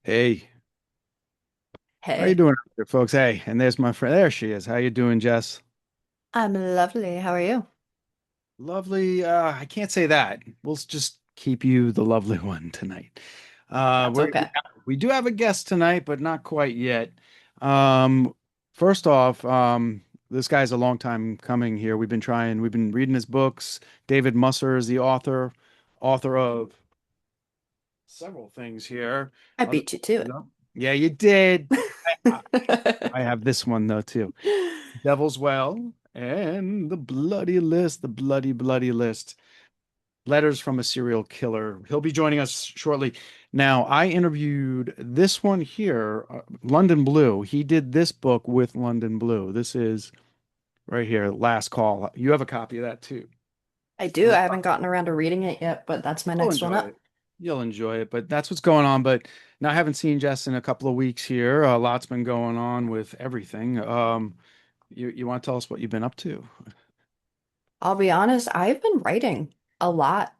Hey, how you Hey, doing out there, folks? Hey, and there's my friend. There she is. How you doing, Jess? I'm lovely. How are you? Lovely. I can't say that. We'll just keep you the lovely one tonight. Uh, That's we we okay. we do have a guest tonight, but not quite yet. Um, First off, this guy's a long time coming here. We've been reading his books. David Musser is the author of several things here. I I'll just beat you to pull it up. Yeah, you did. I, I it. have this one though too. Devil's Well, and the bloody list, the bloody list. Letters from a Serial Killer. He'll be joining us shortly. Now, I interviewed this one here, London Blue. He did this book with London Blue. This is right here, Last Call. You have a copy of that too. I do. I haven't gotten around to reading it yet, but that's my You'll next one enjoy up. it. You'll enjoy it, but that's what's going on. But now I haven't seen Jess in a couple of weeks here. A lot's been going on with everything. You want to tell us what you've been up to? I'll be honest, I've been writing a lot.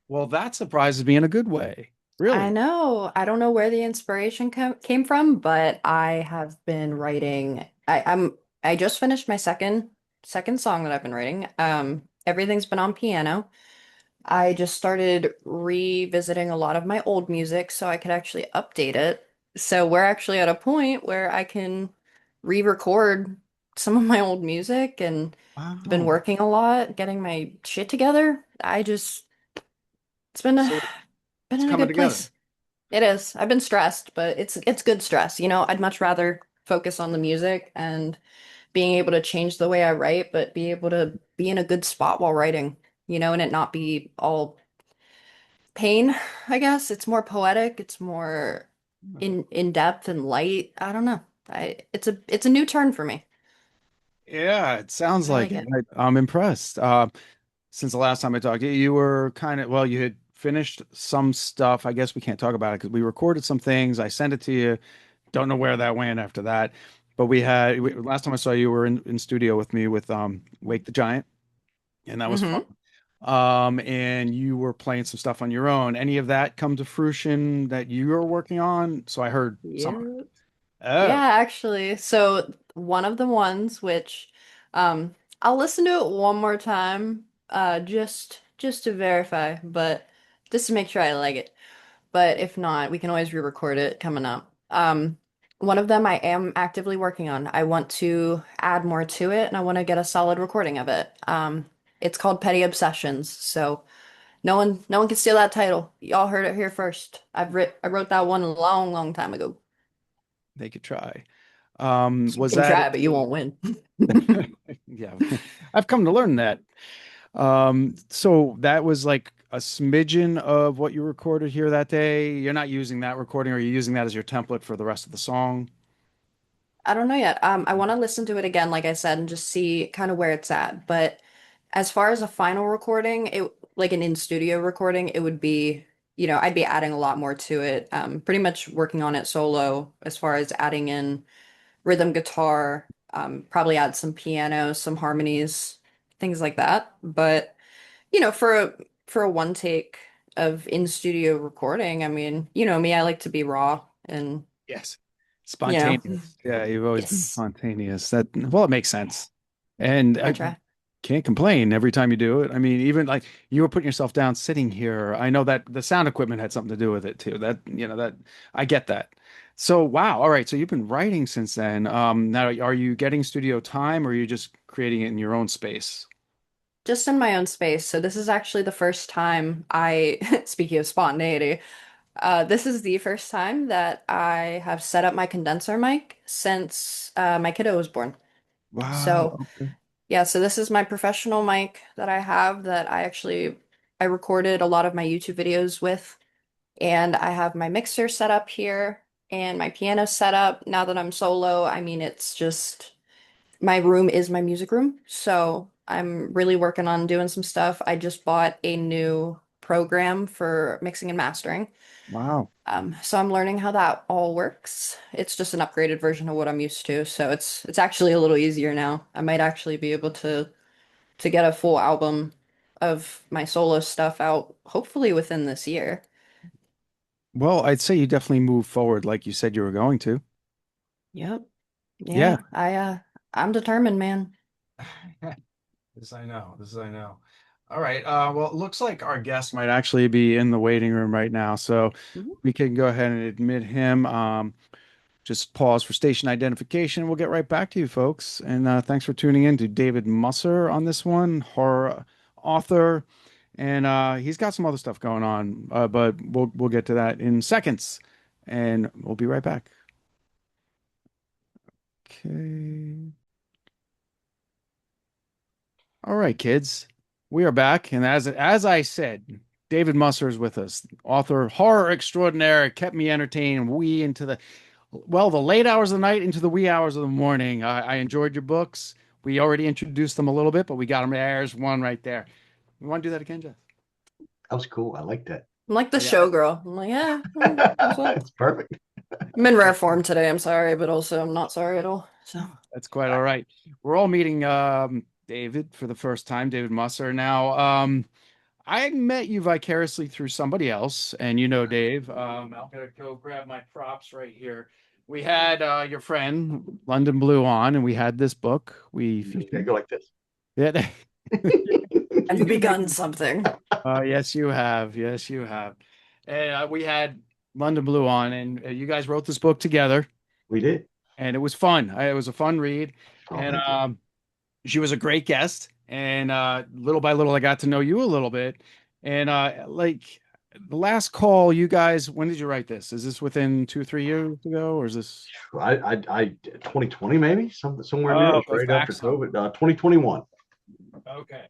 Well, that surprises me in a good way. I Really? know. I don't know where the inspiration came from, but I have been writing. I just finished my second song that I've been writing. Everything's been on piano. I just started revisiting a lot of my old music so I could actually update it. So we're actually at a point where I can re-record some of my old music and been Wow. working a lot, getting my shit together. It's So been it's in a coming good together. place. It is. I've been stressed, but it's good stress. I'd much rather focus on the music and being able to change the way I write, but be able to be in a good spot while writing, and it not be all pain, I guess. It's more poetic, it's more in depth and light. I don't know. It's a new turn for me. Yeah, it sounds I like like it. it. I'm impressed. Since the last time I talked to you, you were kind of, well, you had finished some stuff. I guess we can't talk about it because we recorded some things. I sent it to you. Don't know where that went after that. But last time I saw you, you were in studio with me with Wake the Giant, and that was fun. Hmm. And you were playing some stuff on your own. Any of that come to fruition that you are working on? So I heard some of it. Yeah. Oh, Yeah, actually. So one of the ones which I'll listen to it one more time, just to verify, but just to make sure I like it. But if not, we can always re-record it coming up. One of them I am actively working on. I want to add more to it and I want to get a solid recording of it. It's called Petty Obsessions, so no one can steal that title. Y'all heard it here first. I wrote that one a long, long time ago. they could try. You Was can that try, but you won't win. yeah, I've come to learn that. So that was like a smidgen of what you recorded here that day. You're not using that recording, or are you using that as your template for the rest of the song? I don't know yet. I want to listen to it again, like I said, and just see kind of where it's at. But as far as a final recording, it like an in-studio recording, it would be, I'd be adding a lot more to it. Pretty much working on it solo as far as adding in rhythm guitar, probably add some piano, some harmonies, things like that. But, for a one take of in-studio recording, I mean, you know me, I like to be raw and, Yes. you know, Spontaneous. Yeah, you've always been yes, spontaneous. Well, it makes sense. And I I try. can't complain every time you do it. I mean, even like you were putting yourself down sitting here. I know that the sound equipment had something to do with it too. That I get that. So, wow. All right. So you've been writing since then. Now are you getting studio time or are you just creating it in your own space? Just in my own space. So this is actually the first time speaking of spontaneity, this is the first time that I have set up my condenser mic since my kiddo was born. So Wow. Okay. yeah, so this is my professional mic that I have that I recorded a lot of my YouTube videos with, and I have my mixer set up here and my piano set up. Now that I'm solo, I mean it's just my room is my music room, so I'm really working on doing some stuff. I just bought a new program for mixing and mastering. Wow. So I'm learning how that all works. It's just an upgraded version of what I'm used to, so it's actually a little easier now. I might actually be able to get a full album of my solo stuff out, hopefully within this year. Well, I'd say you definitely moved forward like you said you were going to. Yep. Yeah. Yeah, I'm determined, man. This I know. This I know. All right. Well, it looks like our guest might actually be in the waiting room right now, so Mhm. we can go ahead and admit him. Just pause for station identification. We'll get right back to you, folks. And thanks for tuning in to David Musser on this one, horror author, and he's got some other stuff going on, but we'll get to that in seconds, and we'll be right back. Okay. All right, kids, we are back, and as I said, David Musser is with us, author, horror extraordinaire, kept me entertained. We into the late hours of the night into the wee hours of the morning. I enjoyed your books. We already introduced them a little bit, but we got them. There's one right there. You want to do that again, Jeff? That was cool. I like that. I'm like the Yeah, showgirl. I'm like, yeah, what's up? It's perfect. I'm in rare form today. I'm sorry, but also I'm not sorry at all. So, that's quite all right. We're all meeting David for the first time, David Musser. Now, I met you vicariously through somebody else, and you know Dave. I'm gonna go grab my props right here. We had your friend London Blue on, and we had this book. We Okay, featured go like this. it. I've begun something. Yes, you have. Yes, you have. And we had London Blue on, and you guys wrote this book together, We did. and it was fun. It was a fun read, Oh, and thank you. she was a great guest. And little by little, I got to know you a little bit. And like the last call, you guys, when did you write this? Is this within 2 or 3 years ago, or is this? 2020 maybe somewhere in there. It Oh, was it goes right back after some. COVID. 2021. Okay.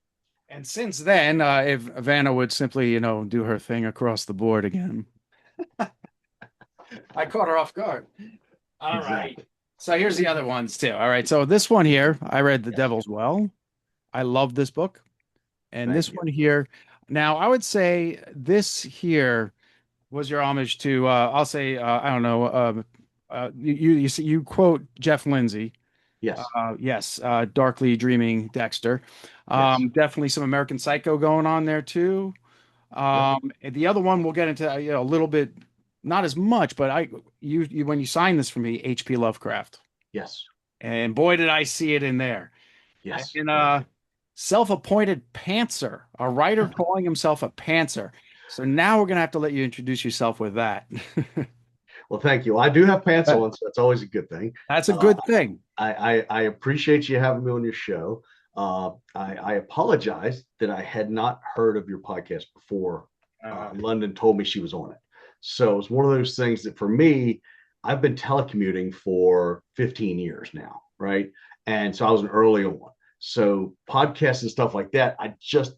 And since then, if Vanna would simply, do her thing across the board again. I caught her off guard. All right. Exactly. So here's the other ones too. All right. So this one here, I read The Yes. Devil's Well. I love this book. And Thank this you. one here, now I would say this here was your homage to, I'll say, I don't know, you quote Jeff Lindsay. Yes. Yes, Darkly Dreaming Dexter. Yes. Definitely some American Psycho going on there too. Yep. And the other one we'll get into, a little bit, not as much, but you when you signed this for me, H.P. Lovecraft, Yes. and boy did I see it in there. Yes. And Yes. self-appointed pantser, a writer calling himself a pantser. So now we're gonna have to let you introduce yourself with that. Well, thank you. I do have pants on, so that's always a good thing. That's a Uh, good thing. I appreciate you having me on your show. I apologize that I had not heard of your podcast before. Uh, London told me she was on it. So it's one of those things that for me, I've been telecommuting for 15 years now, right? And so I was an early on. So podcasts and stuff like that, I just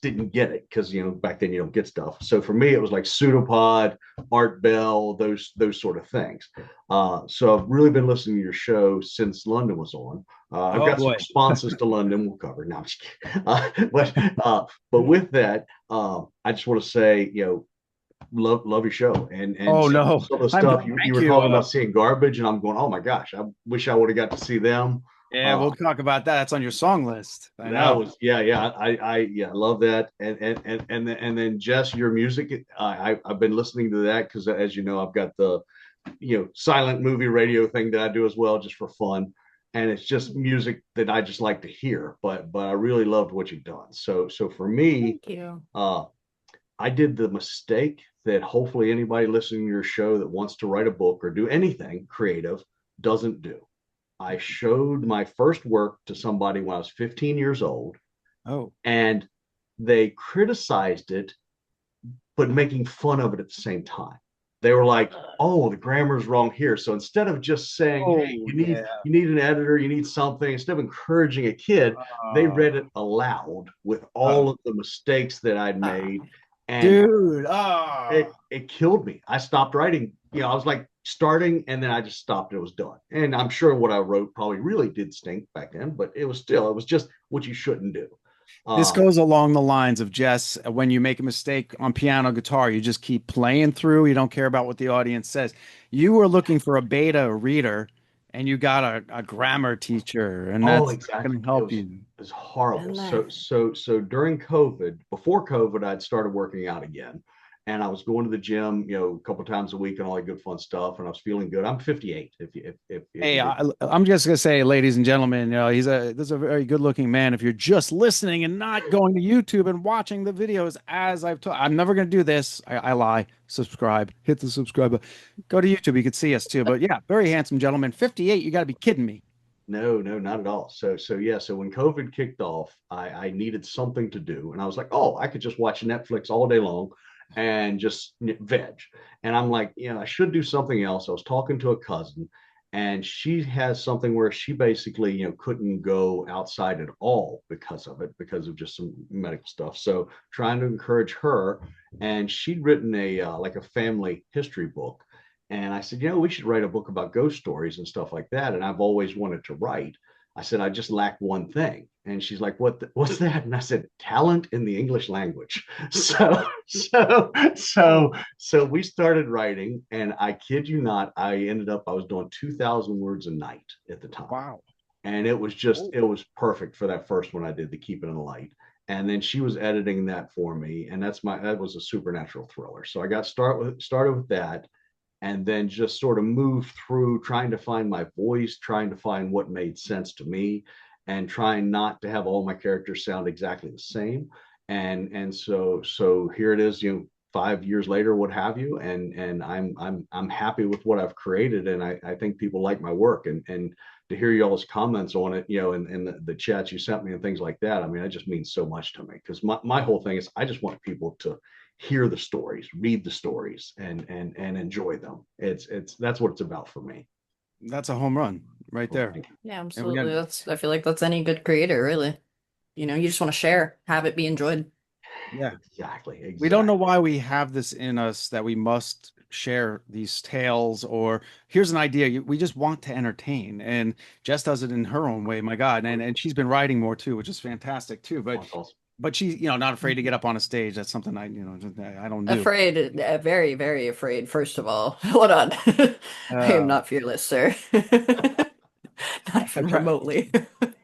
didn't get it because back then you don't get stuff. So for me, it was like Pseudopod, Art Bell, those sort of things. So I've really been listening to your show since London was on. I've oh got some boy. responses to London we'll cover. Now, but with that, I just want to say, love your show and Oh some, no. some of the I'm stuff you thank were you. talking about seeing garbage, and I'm going, oh my gosh, I wish I would have got to see them. Yeah, Uh, we'll talk about that. That's on your song list. I that know. was yeah, I love that, and then Jess, your music, I've been listening to that because as you know, I've got the silent movie radio thing that I do as well, just for fun, and it's just music that I just like to hear. But I really loved what you've done. So for me, Thank you. uh, I did the mistake that hopefully anybody listening to your show that wants to write a book or do anything creative doesn't do. I showed my first work to somebody when I was 15 years old, Oh. and they criticized it, but making fun of it at the same time. They were like, "Oh, the grammar's wrong here." So instead of just saying, "Hey, Oh you need yeah. you need an editor, you need something," instead of encouraging a kid, they Uh, read it aloud with uh, all of the mistakes that I'd made, and dude. it killed me. I stopped writing. I was like starting, and then I just stopped. It was done. And I'm sure what I wrote probably really did stink back then, but it was just what you shouldn't do. This Uh, goes along the lines of Jess, when you make a mistake on piano guitar, you just keep playing through. You don't care about what the audience says. You were looking for a beta reader and you got a grammar teacher, and Oh, that's not exactly. going to It help was you. it was horrible. Been So there. so so during COVID, before COVID, I'd started working out again, and I was going to the gym, a couple times a week and all that good fun stuff. And I was feeling good. I'm 58. If Hey, you did. I'm just gonna say, ladies and gentlemen, this is a very good-looking man. If you're just listening and not going to YouTube and watching the videos, as I've told, I'm never gonna do this. I lie. Subscribe, hit the subscribe button. Go to YouTube. You can see us too. But yeah, very handsome gentleman. 58. You got to be kidding me. No, no, not at all. So yeah. So when COVID kicked off, I needed something to do, and I was like, oh, I could just watch Netflix all day long and just veg. And I'm like, I should do something else. I was talking to a cousin, and she has something where she basically, couldn't go outside at all because of it, because of just some medical stuff. So trying to encourage her, and she'd written a like a family history book. And I said, we should write a book about ghost stories and stuff like that. And I've always wanted to write. I said, I just lack one thing. And she's like, what's that? And I said, talent in the English language. So we started writing. And I kid you not, I was doing 2,000 words a night at the time. Wow. And it was perfect for that first one I did, the Keep It in the Light. And then she was editing that for me. And that was a supernatural thriller. So I got started with that, and then just sort of move through trying to find my voice, trying to find what made sense to me, and trying not to have all my characters sound exactly the same. And so here it is, 5 years later, what have you, and I'm happy with what I've created, and I think people like my work, and to hear y'all's comments on it, and the chats you sent me and things like that. I mean, it just means so much to me, because my whole thing is I just want people to hear the stories, read the stories, and enjoy them. That's what it's about for me. That's a home run right there. Yeah, And we got, absolutely. I feel like that's any good creator, really. You just want to share, have it be enjoyed. yeah. Exactly. We don't know why we have this in us that we must share these tales, or here's an idea. We just want to entertain, and Jess does it in her own way. My God, and she's been writing more too, which is fantastic too. But That's awesome. she's not afraid to get up on a stage. That's something I don't do. Afraid, very, very afraid, first of all. Hold on. I am Uh, not fearless, sir. Not I even remotely.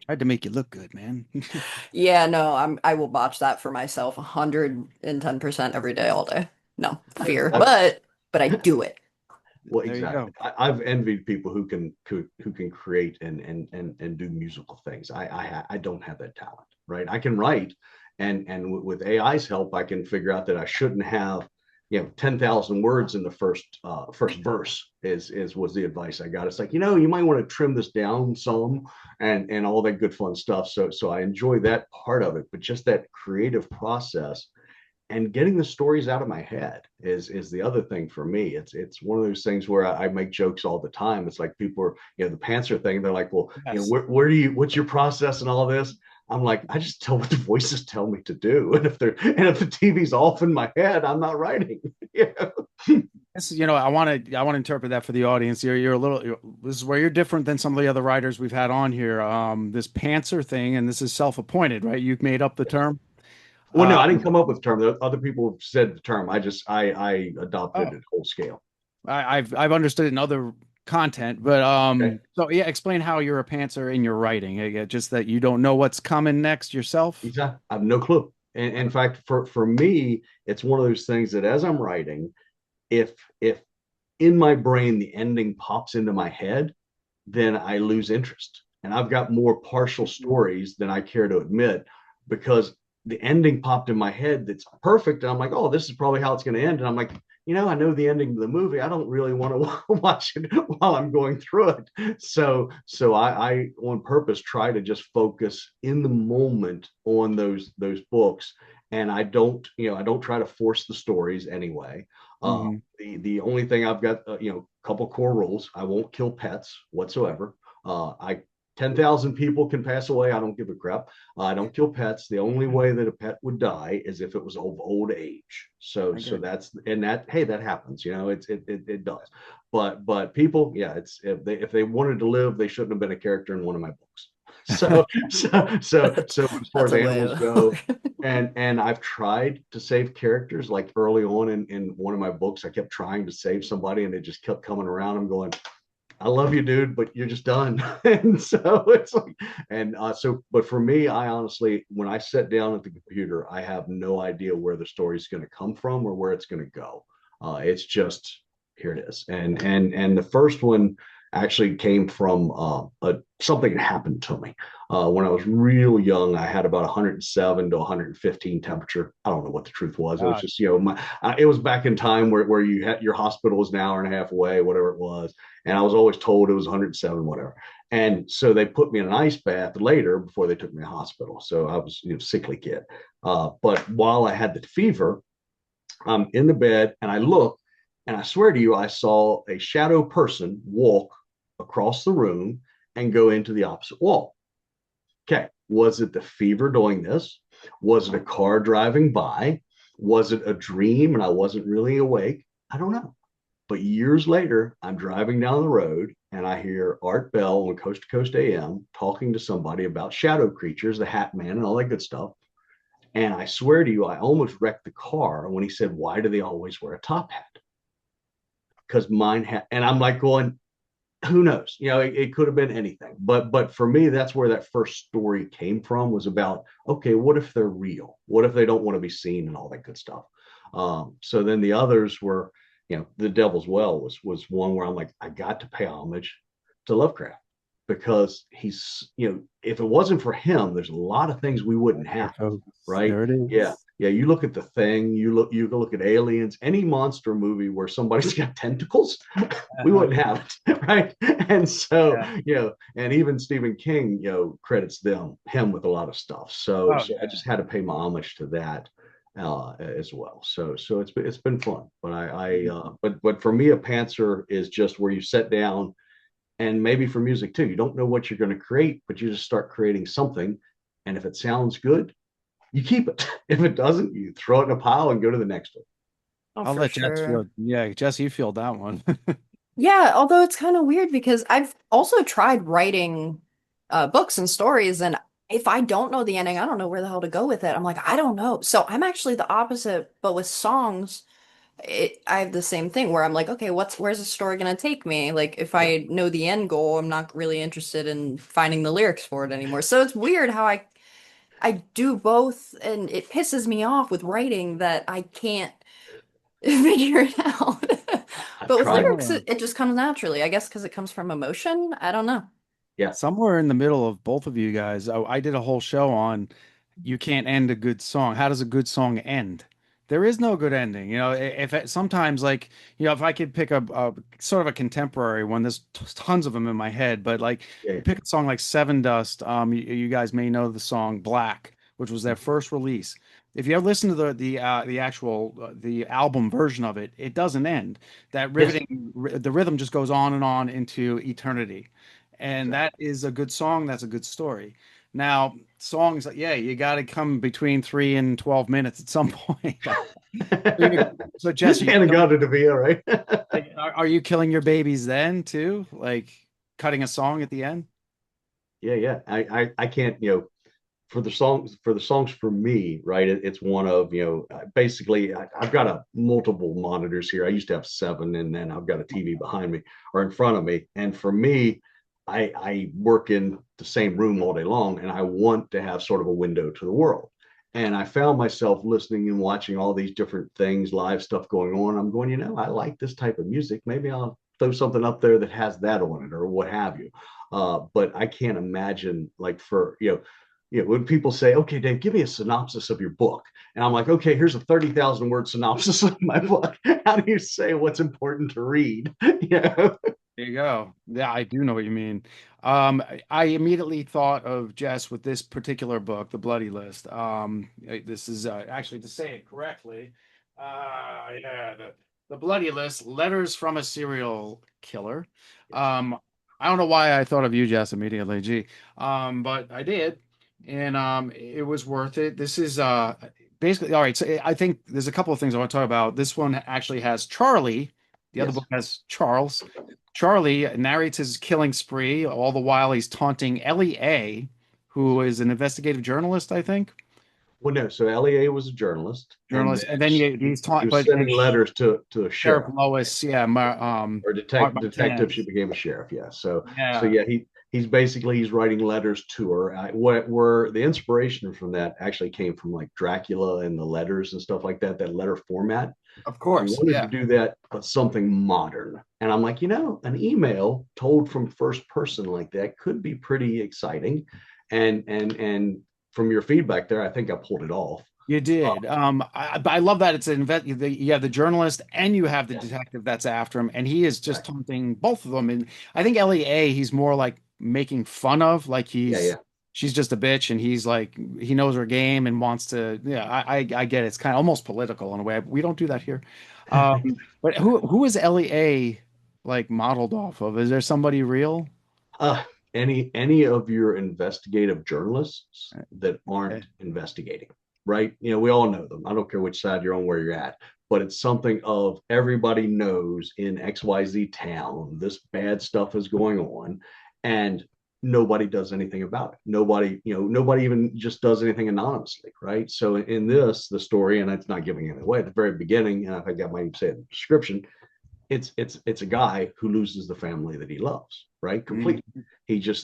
tried to make you look good, man. Yeah, no, I will botch that for myself 110% every day, all day. No, fear. But I do it. Well, There you exactly. go. I've envied people who can create and do musical things. I don't have that talent, right? I can write, and with AI's help, I can figure out that I shouldn't have 10,000 words in the first verse was the advice I got. It's like, you might want to trim this down some, and all that good fun stuff. So I enjoy that part of it, but just that creative process and getting the stories out of my head is the other thing for me. It's one of those things where I make jokes all the time. It's like people are, the Panther thing. They're like, well, Yes. what's your process and all this? I'm like, I just tell what the voices tell me to do. And if the TV's off in my head, I'm not writing. I want to interpret that for the audience. You're a little. This is where you're different than some of the other writers we've had on here. This pantser thing, and this is self-appointed, right? You've made up the term. Well, no, I didn't come up with the term. Other people have said the term. I adopted Oh, it whole scale. I've understood it in other content, but Okay. so yeah, explain how you're a pantser in your writing. Just that you don't know what's coming next yourself. Exactly. I have no clue. And in fact, for me, it's one of those things that as I'm writing, if in my brain the ending pops into my head, then I lose interest. And I've got more partial stories than I care to admit, because the ending popped in my head that's perfect. And I'm like, oh, this is probably how it's going to end. And I'm like, I know the ending of the movie. I don't really want to watch it while I'm going through it. So I on purpose try to just focus in the moment on those books. And I don't try to force the stories anyway. Mhm. The only thing I've got, a couple core rules. I won't kill pets whatsoever. I 10,000 people can pass away. I don't give a crap. I don't kill pets. The only way that a pet would die is if it was of old age. So hey, that happens. It does. But people, yeah, it's if they wanted to live, they shouldn't have been a character in one of my books. So as far That's as a way animals go, and I've tried to save characters. Like early on in one of my books, I kept trying to save somebody, and it just kept coming around. I'm going, I love you, dude, but you're just done. And so it's like, but for me, I honestly, when I sit down at the computer, I have no idea where the story's going to come from or where it's going to go. It's just here it is. And the first one actually came from something that happened to me. When I was real young, I had about 107 to 115 temperature. I don't know what the truth was. It was God. just, it was back in time where you had your hospital was an hour and a half away, whatever it was, and I was always told it was 107, whatever. And so they put me in an ice bath later before they took me to the hospital. So I was, sickly kid. But while I had the fever, I'm in the bed and I look, and I swear to you, I saw a shadow person walk across the room and go into the opposite wall. Okay. Was it the fever doing this? Was it a car driving by? Was it a dream and I wasn't really awake? I don't know. But years later, I'm driving down the road and I hear Art Bell on Coast to Coast AM talking to somebody about shadow creatures, the Hat Man, and all that good stuff. And I swear to you, I almost wrecked the car when he said, "Why do they always wear a top hat?" Because mine had, and I'm like going, who knows? It could have been anything. But for me, that's where that first story came from, was about, okay, what if they're real? What if they don't want to be seen and all that good stuff? So then the others were, The Devil's Well was one where I'm like, I got to pay homage to Lovecraft because if it wasn't for him, there's a lot of things we wouldn't There, have, folks. right? There it Yeah. is. Yeah, you look at The Thing, you look at Aliens, any monster movie where somebody's got tentacles, we Uh-huh. wouldn't have it, right? And so, Yeah. and even Stephen King, credits him with a lot of stuff. So, Oh so I yeah. just had to pay my homage to that as well. So it's been fun. But for me, a pantser is just where you sit down, and maybe for music too. You don't know what you're going to create, but you just start creating something, and if it sounds good, you keep it. If it doesn't, you throw it in a pile and go to the next one. Oh, I'll for let Jess sure. feel. Yeah, Jess, you feel that one. Yeah, although it's kind of weird because I've also tried writing books and stories, and if I don't know the ending, I don't know where the hell to go with it. I'm like, I don't know. So I'm actually the opposite, but with songs, I have the same thing where I'm like, okay, where's the story gonna take me? Like, if Yeah. I know the end goal, I'm not really interested in finding the lyrics for it anymore. So it's weird how I do both, and it pisses me off with writing that I can't figure it out. I've But with tried. lyrics, Somewhere, it just comes naturally. I guess because it comes from emotion. I don't know. Yeah. somewhere in the middle of both of you guys, I did a whole show on you can't end a good song. How does a good song end? There is no good ending. If sometimes like, if I could pick a sort of a contemporary one, there's tons of them in my head, but like Yeah. you pick a song like Seven Dust, you guys may know the song Black, which was their first release. If you ever listen to the actual the album version of it, it doesn't end. That Yes. the rhythm just goes on and on into eternity. And Exactly. that is a good song. That's a good story. Now, songs, yeah, you got to come between 3 and 12 minutes at some point. So, Jess, And a got to Devere, right? are you killing your babies then too? Like cutting a song at the end? Yeah, yeah. I can't, for the songs for me, right? It's one of, basically I've got a multiple monitors here. I used to have seven, and then I've got a TV behind me or in front of me. And for me, I work in the same room all day long, and I want to have sort of a window to the world. And I found myself listening and watching all these different things, live stuff going on. I'm going, I like this type of music. Maybe I'll throw something up there that has that on it or what have you. But I can't imagine, like, when people say, okay, Dave, give me a synopsis of your book. And I'm like, okay, here's a 30,000 word synopsis of my book. How do you say what's important to read? There you go. Yeah, I do know what you mean. I immediately thought of Jess with this particular book, The Bloody List. This is actually to say it correctly. Yeah, the Bloody List, Letters from a Serial Killer. Yes. Um, I don't know why I thought of you, Jess, immediately. Gee, but I did, and it was worth it. This is basically all right. So I think there's a couple of things I want to talk about. This one actually has Charlie. The other Yes. book has Charles. Charlie narrates his killing spree, all the while he's taunting Ellie A., who is an investigative journalist, I think. Well, no. So Lea was a journalist, and journalist, and then he's he taught, was but sending letters to a Sheriff sheriff Lois, yeah, or Art detective. She Martinez, became a sheriff. Yeah. So yeah, yeah, he's basically he's writing letters to her. What were the inspiration from that actually came from like Dracula and the letters and stuff like that. That letter format. of I course, wanted to yeah, do that, but something modern. And I'm like, an email told from first person like that could be pretty exciting. And from your feedback there, I think I pulled it off. you did. I love that it's an you have the journalist and you have the Yes, detective that's after him, and he is just exactly. taunting both of them. And I think LEA, he's more like making fun of, like Yeah, yeah. she's just a bitch, and he's like he knows her game and wants to. Yeah, I get it. It's kind of almost political in a way. We don't do that here. But who is LEA like modeled off of? Is there somebody real? Uh, any of your investigative journalists that Okay. aren't investigating, right? We all know them. I don't care which side you're on, where you're at, but it's something of everybody knows in XYZ town, this bad stuff is going on, and nobody does anything about it. Nobody even just does anything anonymously, right? So in the story, and it's not giving it away at the very beginning, and I think I might even say it in the description, it's a guy who loses the family that he loves, right? Completely. Mhm.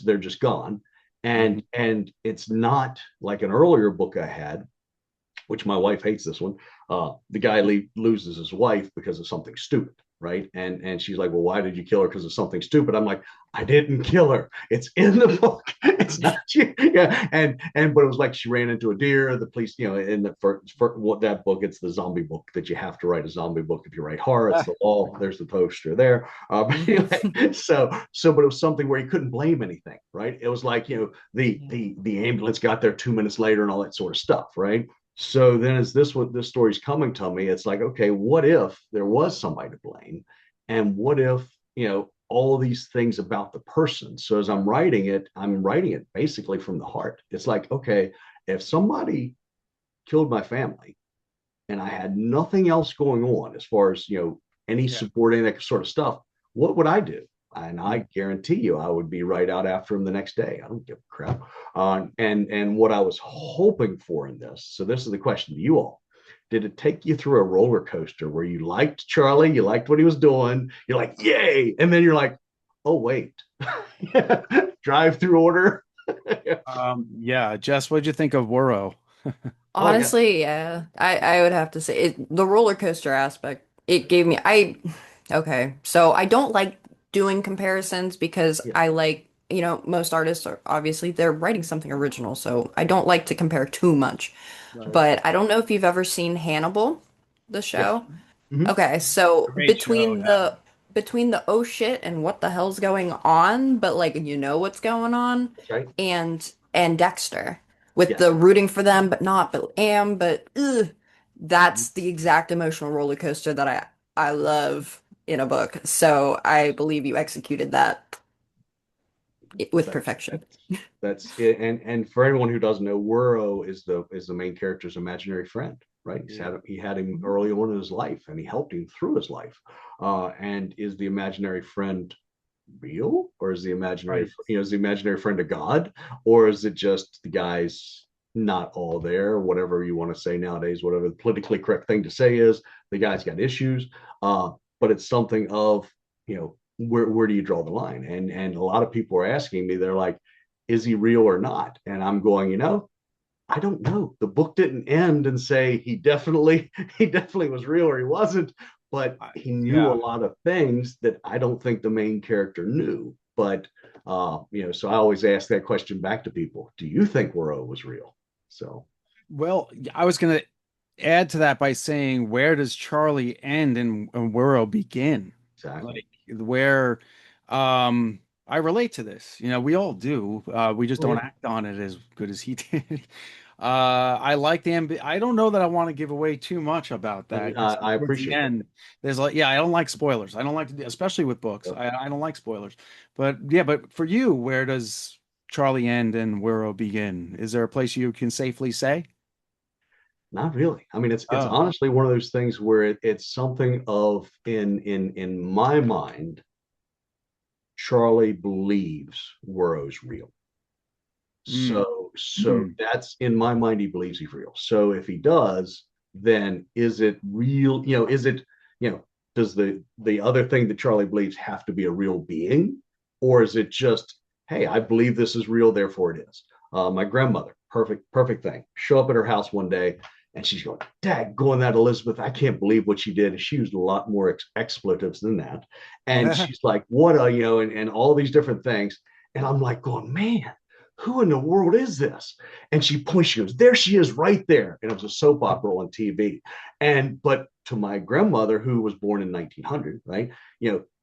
They're just gone. Mhm. And it's not like an earlier book I had, which my wife hates this one. The guy loses his wife because of something stupid, right? And she's like, well, why did you kill her? Because of something stupid. I'm like, I didn't kill her. It's in the book. It's not you. Yeah. But it was like she ran into a deer. The police, in the first what that book, it's the zombie book that you have to write a zombie book if you write horror. It's Ah, the law. There's the poster there. But anyway, but it was something where you couldn't blame anything, right? It was like the ambulance got there 2 minutes later and all that sort of stuff, right? So then, as this story's coming to me, it's like, okay, what if there was somebody to blame, and what if all these things about the person? So as I'm writing it basically from the heart. It's like, okay, if somebody killed my family and I had nothing else going on as far as any yeah. supporting that sort of stuff, what would I do? And Mhm. I guarantee you, I would be right out after him the next day. I don't give a crap. And what I was hoping for in this. So this is the question to you all: did it take you through a roller coaster where you liked Charlie, you liked what he was doing, you're like, yay, and then you're like, oh wait, drive through order. Yeah, Jess, what'd you think of Worrow? Oh yeah, Honestly, yeah. I would have to say the roller coaster aspect, it gave me okay. So I don't like doing comparisons because yeah, I like, most artists are obviously they're writing something original, so I don't like to compare too much. Right. But I don't know if you've ever seen Hannibal, the yes. show. Mm-hmm. Okay, so Great show, yeah. between the oh shit and what the hell's going on, but like what's going on, That's right. and Dexter with Yes. the rooting for them but not but am but ugh, that's the exact emotional roller coaster that I love in a book. So I believe you executed that with That's perfection. that's it. And for anyone who doesn't know, Worrow is the main character's imaginary friend, right? Yeah. He had him early on in his life, and he helped him through his life. And is the imaginary friend real, or Right. is the imaginary friend a god, or is it just the guy's not all there? Whatever you want to say nowadays, whatever the politically correct thing to say is, the guy's got issues. But it's something of where do you draw the line? And a lot of people are asking me, they're like, is he real or not? And I'm going, I don't know. The book didn't end and say he definitely was real or he wasn't, but he knew a Yeah. lot of things that I don't think the main character knew. But so I always ask that question back to people: do you think Worrow was real? So Well, I was gonna add to that by saying, where does Charlie end and Worrow begin? exactly. Like where I relate to this. We all do. We just Oh yeah. don't act on it as good as he did. I like I don't know that I want to give away too much about that because I towards the appreciate that. end, there's like, yeah, I don't like spoilers. I don't like to, especially with books. Yep. I don't like spoilers. But yeah, but for you, where does Charlie end and Worrow begin? Is there a place you can safely say? Not really. I mean, it's Oh, honestly one of those things where it's something of in my mind, Charlie believes Worrow's real. Mm. So Mm. that's in my mind, he believes he's real. So if he does, then is it real? Is it, you know, does the other thing that Charlie believes have to be a real being? Or is it just, hey, I believe this is real, therefore it is. My grandmother, perfect thing. Show up at her house one day and she's going, Dad, going that Elizabeth, I can't believe what she did. She used a lot more expletives than that. And she's like, what a, and all these different things. And I'm like going, man, who in the world is this? And she points, she goes, there she is right there. And it was a soap opera on TV. But to my grandmother, who was born in 1900, right?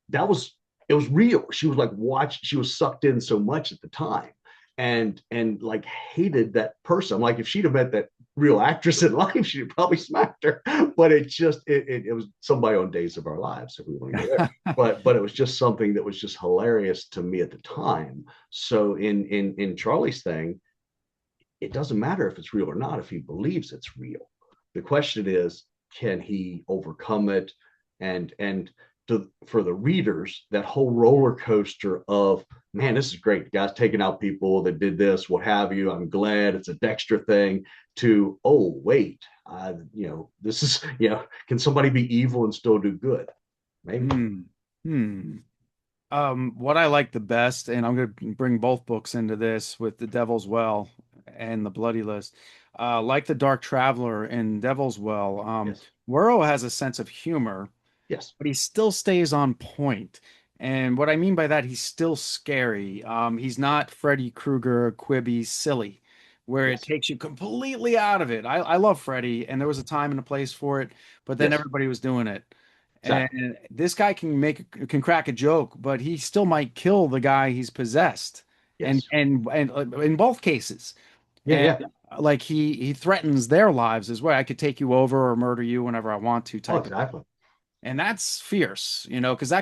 That was, it was real. She was like, she was sucked in so much at the time and like hated that person. I'm like, if she'd have met that real actress in life, she'd probably smacked her. But it was somebody on Days of Our Lives, if we want to go there. But it was just something that was just hilarious to me at the time. So in Charlie's thing, it doesn't matter if it's real or not if he believes it's real. The question is, can he overcome it? And for the readers, that whole roller coaster of, man, this is great. The guy's taking out people that did this, what have you. I'm glad it's a Dexter thing. To, oh wait, this is, can somebody be evil and still do good? Maybe. Hmm. Hmm. What I like the best, and I'm going to bring both books into this with The Devil's Well and The Bloody List. Like The Dark Traveler and Devil's Well, Yes. Werrow has a sense of humor, Yes. but he still stays on point. And what I mean by that, he's still scary. He's not Freddy Krueger, Quibby, silly, where it Yes. takes you completely out of it. I love Freddy, and there was a time and a place for it, but then Yes. everybody was doing it. Exactly. And this guy can crack a joke, but he still might kill the guy he's possessed. And Yes. in both cases. Yeah. And Yeah. like he threatens their lives as well. I could take you over or murder you whenever I want to Oh, type of thing. exactly. And that's fierce, because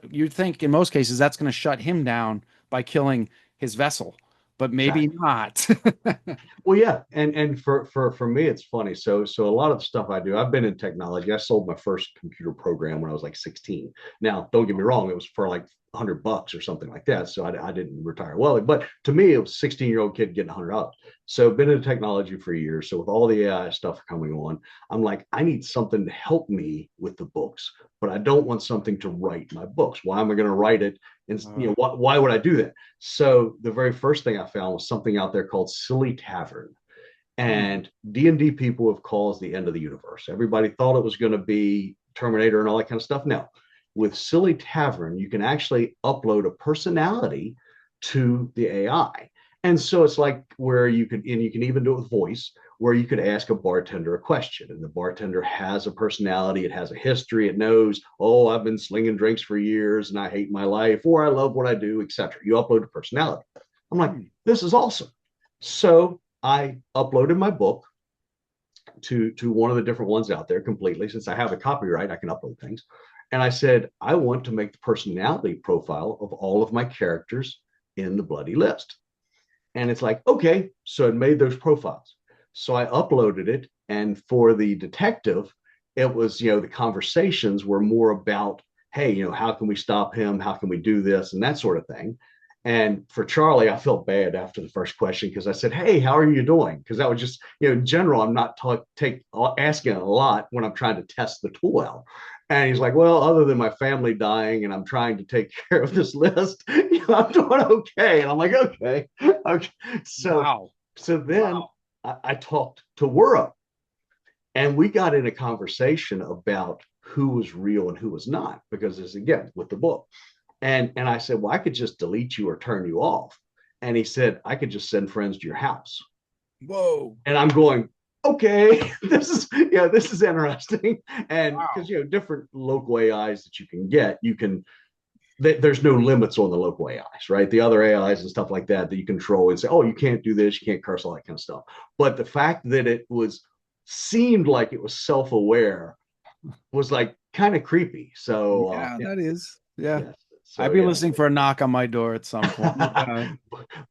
you'd think in most cases that's going to shut him down by killing his vessel, but maybe Exactly. not. Well, yeah, and for me, it's funny. So a lot of the stuff I do, I've been in technology. I sold my first computer program when I was like 16. Now, don't get me wrong, it was for like $100 or something like that. So I didn't retire wealthy, but to me, it was a 16-year-old kid getting $100. So been in technology for years. So with all the AI stuff coming on, I'm like, I need something to help me with the books, but I don't want something to write my books. Why am I going to write it? And why would I do that? So the very first thing I found was something out there called Silly Tavern. Hmm. And D&D people have caused the end of the universe. Everybody thought it was going to be Terminator and all that kind of stuff. No, with Silly Tavern, you can actually upload a personality to the AI. And so it's like where you can even do it with voice, where you could ask a bartender a question, and the bartender has a personality, it has a history, it knows, oh, I've been slinging drinks for years and I hate my life, or I love what I do, etc. You upload a personality. I'm like, Hmm. this is awesome. So I uploaded my book to one of the different ones out there completely. Since I have the copyright, I can upload things. And I said, I want to make the personality profile of all of my characters in the bloody list. And it's like, okay. So it made those profiles. So I uploaded it. And for the detective, it was, the conversations were more about, hey, how can we stop him? How can we do this? And that sort of thing. And for Charlie, I felt bad after the first question because I said, "Hey, how are you doing?" Because that was just, in general, I'm not asking a lot when I'm trying to test the tool out. And he's like, "Well, other than my family dying, and I'm trying to take care of this list, I'm doing okay." And I'm like, "Okay, okay." So, Wow. so then Wow. I talked to Wura, and we got in a conversation about who was real and who was not, because as again with the book. And I said, well, I could just delete you or turn you off. And he said, I could just send friends to your house. Whoa. And I'm going, okay, this is interesting. And because Wow. different local AIs that you can there's no limits on the local AIs, right? The other AIs and stuff like that you control and say, oh, you can't do this, you can't curse, all that kind of stuff. But the fact that it seemed like it was self-aware was like kind of creepy. So Yeah, that is. Yeah. yes. I'd So be yeah. listening for a knock on my door at some point.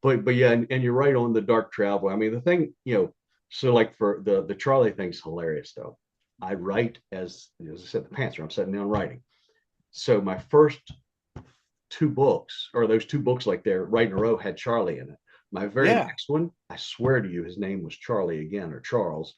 but yeah, and you're right on the dark travel. I mean, the thing, so like for the Charlie thing's hilarious though. I write as I said, the pantser. I'm sitting down writing. So my first two books, or those two books like they're right in a row, had Charlie in it. My very Yeah. next one, I swear to you, his name was Charlie again, or Charles,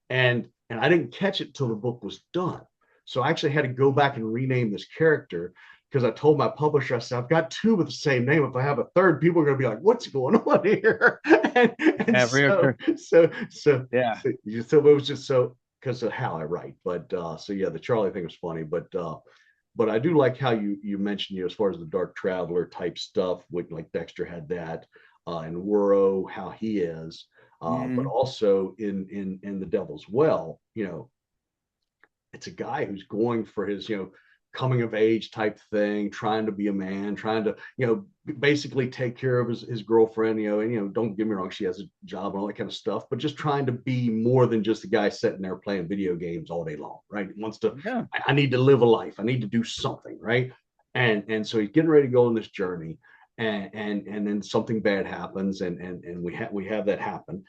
and I didn't catch it till the book was done. So I actually had to go back and rename this character because I told my publisher, I said, I've got two with the same name. If I have a third, people are going to be like, what's going on here? And Yeah, reoccur. so, so, Yeah. so, so it was just so because of how I write. But so yeah, the Charlie thing was funny. But I do like how you mentioned as far as the Dark Traveler type stuff, with like Dexter had that, and Worrow, how he is. But Mhm. also in the Devil's Well, it's a guy who's going for his coming of age type thing, trying to be a man, trying to basically take care of his girlfriend, and don't get me wrong, she has a job and all that kind of stuff, but just trying to be more than just a guy sitting there playing video games all day long, right? He wants to, Yeah. I need to live a life, I need to do something, right? And so he's getting ready to go on this journey, and then something bad happens, and we have that happen.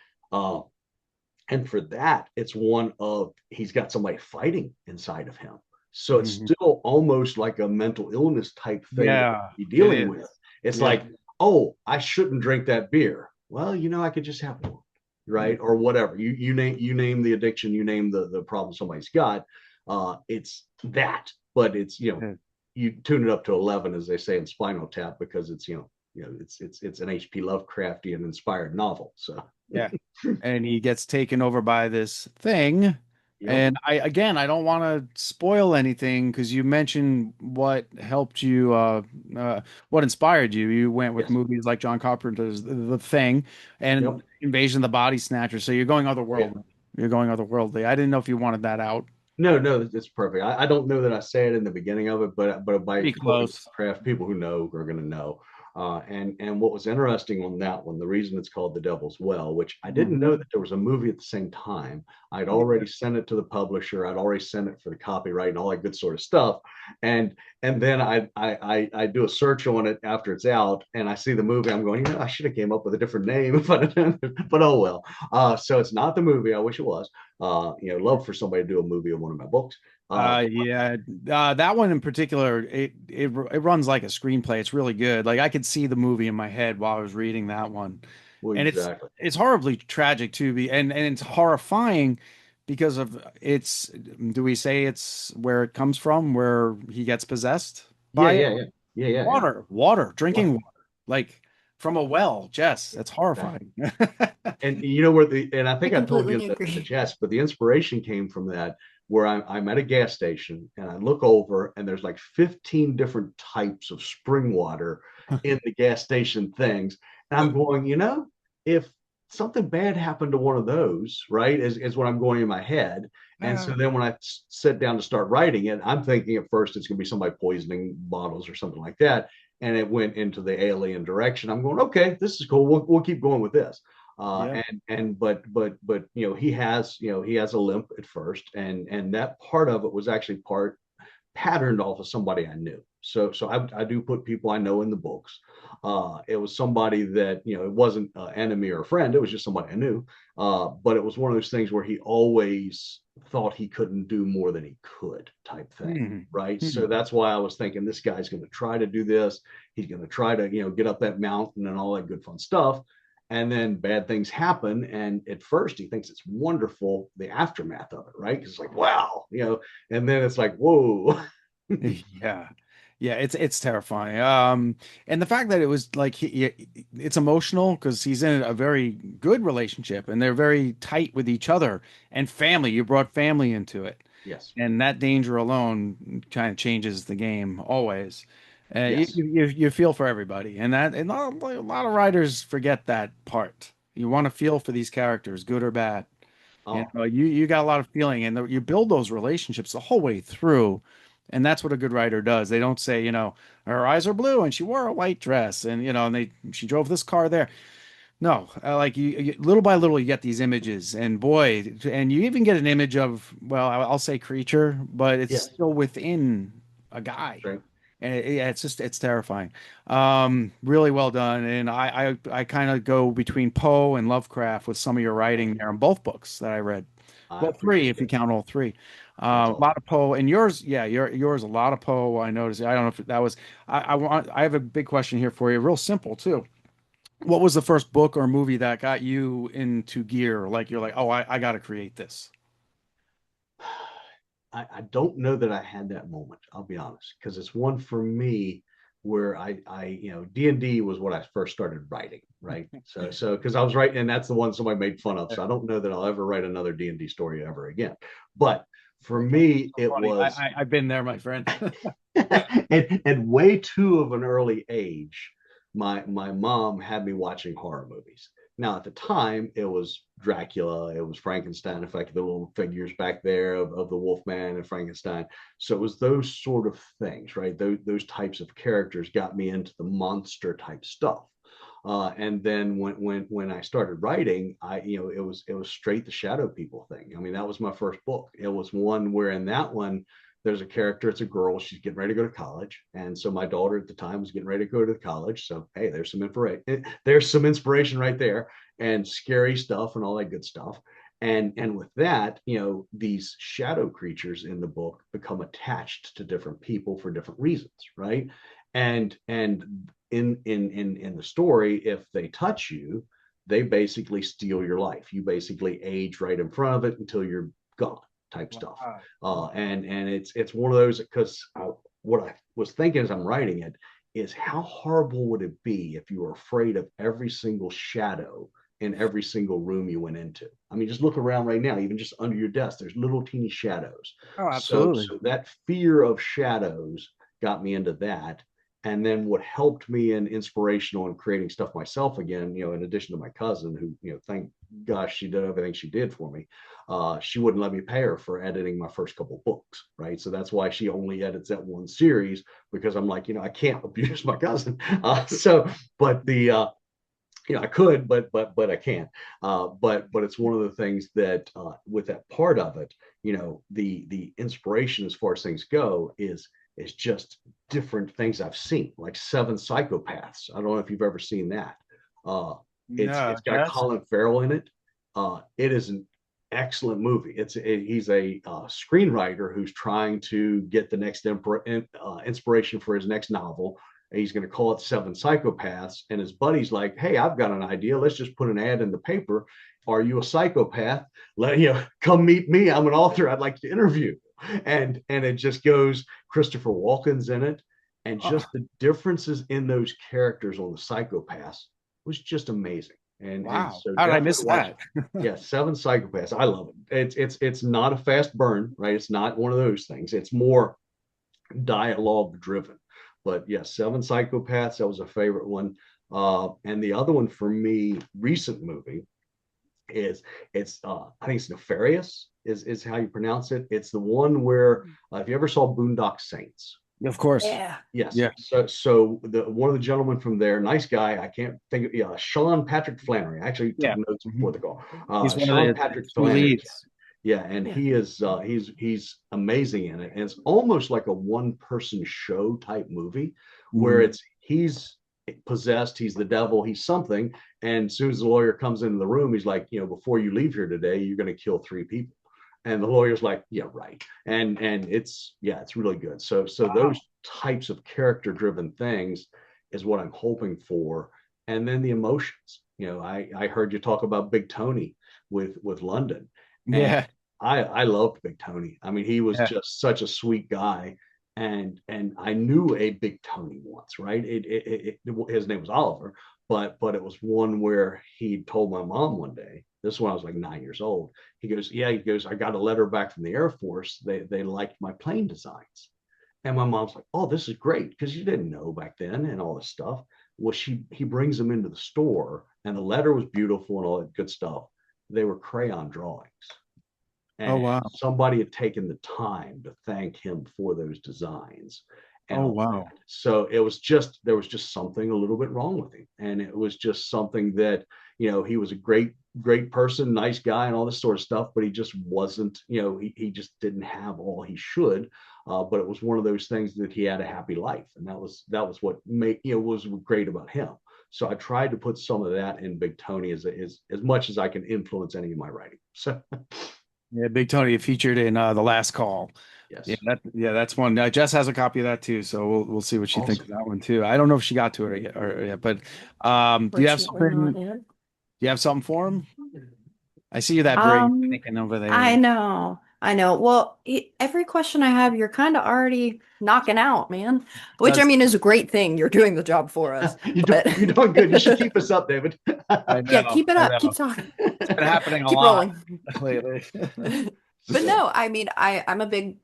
And for that, it's one of he's got somebody fighting inside of him. So it's Mhm. still almost like a mental illness type thing that Yeah, you're it dealing is. with. It's Yeah. like, oh, I shouldn't drink that beer. Well, I could just have one, right? Or whatever. You name the addiction, you name the problem somebody's got. It's that, but it's Yeah. you tune it up to 11, as they say in Spinal Tap, because it's it's an H.P. Lovecraftian inspired novel. So Yeah. And he gets taken over by this thing. yep, And I don't want to spoil anything because you mentioned what helped you, what inspired you. You went with yes, movies like John Carpenter's The Thing yep. and Invasion of the Body Snatcher. So you're going Yeah. otherworldly. You're going otherworldly. I didn't know if you wanted that out. No, no, it's perfect. I don't know that I say it in the beginning of it, but by Pretty quoting close. craft, people who know are going to know. And what was interesting on that one, the reason it's called The Devil's Well, which I didn't know Mhm. that there was a movie at the same time. I'd Yeah. already sent it to the publisher. I'd already sent it for the copyright and all that good sort of stuff. And then I do a search on it after it's out, and I see the movie. I'm going, I should have came up with a different name, but oh well. So it's not the movie. I wish it was. Love for somebody to do a movie of one of my books. Yeah, that one in particular, it runs like a screenplay. It's really good. Like I could see the movie in my head while I was reading that one, Well, and it's exactly. it's horribly tragic too. And it's horrifying because of its. Do we say it's where it comes from, where he gets possessed Yeah, by it? yeah, yeah, yeah, yeah, yeah. Water, drinking Well, water, like from a well. Jess, yeah, that's exactly. horrifying. And you know where and I I think I told you completely in the agree. chest, but the inspiration came from that, where I'm at a gas station and I look over and there's like 15 different types of spring water in the gas station things. And I'm going, if something bad happened to one of those, right, is what I'm going in my head. And so then when I sit down to start writing it, I'm thinking at first it's going to be somebody poisoning bottles or something like that. And it went into the alien direction. I'm going, okay, this is cool. We'll keep going with this. Yeah. But he has a limp at first, and that part of it was actually part patterned off of somebody I knew. So I do put people I know in the books. It was somebody that it wasn't an enemy or a friend. It was just somebody I knew. But it was one of those things where he always thought he couldn't do more than he could, type thing. Hmm. Right. So Hmm. that's why I was thinking this guy's going to try to do this. He's going to try to get up that mountain and all that good fun stuff. And then bad things happen, and at first he thinks it's wonderful, the aftermath of it, right? Because it's like, wow, and then it's like, whoa. Yeah. Yeah, it's terrifying. And the fact that it was like it's emotional because he's in a very good relationship and they're very tight with each other and family. You brought family into it, Yes, and that danger alone kind of changes the game always. yes. You feel for everybody, and a lot of writers forget that part. You want to feel for these characters, good or bad. Oh, You got a lot of feeling, and you build those relationships the whole way through, and that's what a good writer does. They don't say, her eyes are blue and she wore a white dress, and and she drove this car there. No, like little by little, you get these images, and boy, and you even get an image of, well, I'll say creature, but it's yes. still within a guy. Right. And yeah, it's terrifying. Really well done. And I kind of go between Poe and Lovecraft with some of your Thank writing you. there in both books that I read. I Well, three appreciate if you that. count all three. That's A lot awesome. of Poe and yours, yeah, yours a lot of Poe. I noticed. I don't know if that was. I have a big question here for you, real simple too. What was the first book or movie that got you into gear? Like you're like, oh, I got to create this. I don't know that I had that moment. I'll be honest, because it's one for me where D&D was what I first started writing, right? So because I was writing, and that's the one somebody made fun of. So I don't know that I'll ever write another D&D story ever again. But for me, So it funny. was I've been there, my friend. at way too of an early age, my mom had me watching horror movies. Now at the time, it was Dracula, it was Frankenstein. In fact, the little figures back there of the Wolfman and Frankenstein. So it was those sort of things, right? Those types of characters got me into the monster type stuff. And then when I started writing, it was straight the shadow people thing. I mean, that was my first book. It was one where in that one there's a character, it's a girl, she's getting ready to go to college. And so my daughter at the time was getting ready to go to college. So hey, there's some inspiration right there, and scary stuff and all that good stuff. And with that, these shadow creatures in the book become attached to different people for different reasons, right? And in the story, if they touch you, they basically steal your life. You basically age right in front of it until you're gone, type stuff. And it's one of those, because what I was thinking as I'm writing it is, how horrible would it be if you were afraid of every single shadow in every single room you went into? I mean, just look around right now, even just under your desk, there's little teeny shadows. Oh, So absolutely. so that fear of shadows got me into that. And then what helped me in inspirational and creating stuff myself again, in addition to my cousin, who, thank gosh, she did everything she did for me. She wouldn't let me pay her for editing my first couple books, right? So that's why she only edits that one series, because I'm like, I can't abuse my cousin. But I could, but I can't. But it's one of the things that with that part of it, the inspiration as far as things go is just different things I've seen, like Seven Psychopaths. I don't know if you've ever seen that. Uh, it's No, got Colin Farrell in it. It is an excellent movie. He's a screenwriter who's trying to get the next inspiration for his next novel. He's going to call it Seven Psychopaths, and his buddy's like, "Hey, I've got an idea. Let's just put an ad in the paper. Are you a psychopath? Come meet me. I'm an author. I'd like to interview." And it just goes. Christopher Walken's in it, and just the differences in those characters on the psychopaths was just amazing. And wow. so How did I definitely miss watch. that? Yeah, Seven Psychopaths. I love it. It's not a fast burn, right? It's not one of those things. It's more dialogue driven. But yes, Seven Psychopaths, that was a favorite one. And the other one for me, recent movie, is it's I think it's Nefarious is how you pronounce it. It's the one where if you ever saw Boondock Saints. Of course. Yeah. Yes. Yeah. So the one of the gentlemen from there, nice guy. I can't think of, yeah, Sean Patrick Flannery. I actually took Yeah. notes Mhm. before the call. He's one of Sean the Patrick two Flannery. leads. Yeah, and Yeah. he is he's amazing in it. And it's almost like a one-person show type movie where Mhm. he's possessed, he's the devil, he's something. And as soon as the lawyer comes into the room, he's like, before you leave here today, you're going to kill 3 people. And the lawyer's like, yeah, right. And it's really good. So Wow. those types of character driven things is what I'm hoping for. And then the emotions. I heard you talk about Big Tony with London, and Yeah. I loved Big Tony. I mean, he was Yeah. just such a sweet guy, and I knew a Big Tony once, right? His name was Oliver, but it was one where he told my mom one day. This is when I was like 9 years old. He goes, yeah, he goes, I got a letter back from the Air Force. They liked my plane designs. And my mom's like, oh, this is great, because you didn't know back then and all this stuff. Well, he brings them into the store, and the letter was beautiful and all that good stuff. They were crayon drawings, Oh, and wow. somebody had taken the time to thank him for those designs and Oh, all wow. that. So there was just something a little bit wrong with him, and it was just something that, he was a great person, nice guy, and all this sort of stuff, but he just wasn't, he just didn't have all he should. But it was one of those things that he had a happy life, and that was what made, was great about him. So I tried to put some of that in Big Tony as much as I can influence any of my writing. So Yeah, Big Tony featured in The Last Call. Yes. That's one. Jess has a copy of that too, so we'll see what she thinks of Awesome. that one too. I don't know if she got to it yet, but do you have Fortunately something? not Do yet. you have something for him? I see you that brain Um, thinking over I there. know. I know. Well, every question I have, you're kind of already knocking out, man. Which I That's mean is a great thing. You're doing the job for us. But You're doing good. You should keep us up, David. I yeah, know, keep it I up. Keep know. talking. It's been happening a Keep lot rolling. lately. But So, no, I mean, I'm a big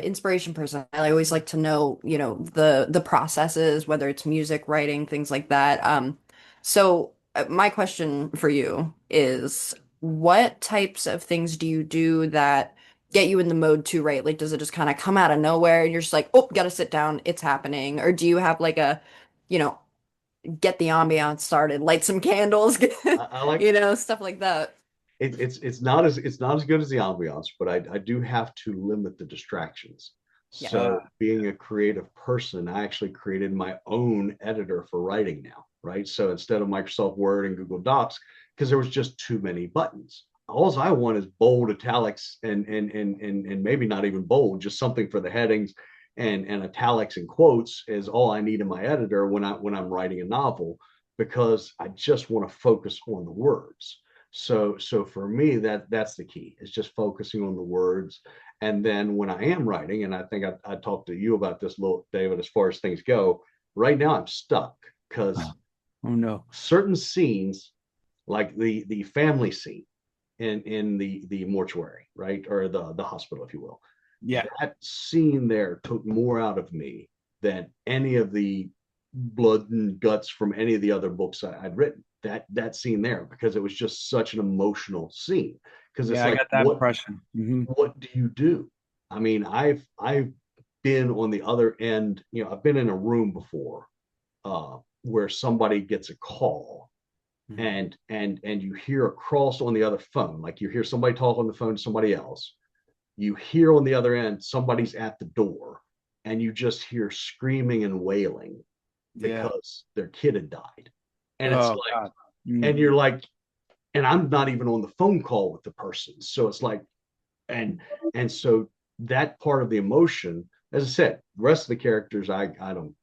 inspiration person. I always like to know, the processes, whether it's music, writing, things like that. So my question for you is, what types of things do you do that get you in the mode to write? Like, does it just kind of come out of nowhere and you're just like, oh, gotta sit down, it's happening? Or do you have like you know, get the ambiance started, light some candles, I like stuff like that? it's not as good as the ambiance, but I do have to limit the distractions. Yeah. So being a creative person, I actually created my own editor for writing now, right? So instead of Microsoft Word and Google Docs, because there was just too many buttons. All I want is bold, italics, and maybe not even bold, just something for the headings and italics and quotes is all I need in my editor when I'm writing a novel because I just want to focus on the words. So for me, that's the key. Is just focusing on the words. And then when I am writing, and I think I talked to you about this a little, David, as far as things go. Right now, I'm stuck because Oh no. certain scenes, like the family scene in the mortuary, right, or the hospital, if you will, Yeah. that scene there took more out of me than any of the blood and guts from any of the other books I'd written. That scene there because it was just such an emotional scene. Because it's Yeah, I like, got that impression. what do you do? I mean, I've been on the other end. I've been in a room before where somebody gets a call Mhm. and you hear across on the other phone, like you hear somebody talk on the phone to somebody else, you hear on the other end somebody's at the door and you just hear screaming and wailing Yeah. because their kid had died. And it's Oh like, God. and you're like, and I'm not even on the phone call with the person. So it's like, and so that part of the emotion, as I said, the rest of the characters I don't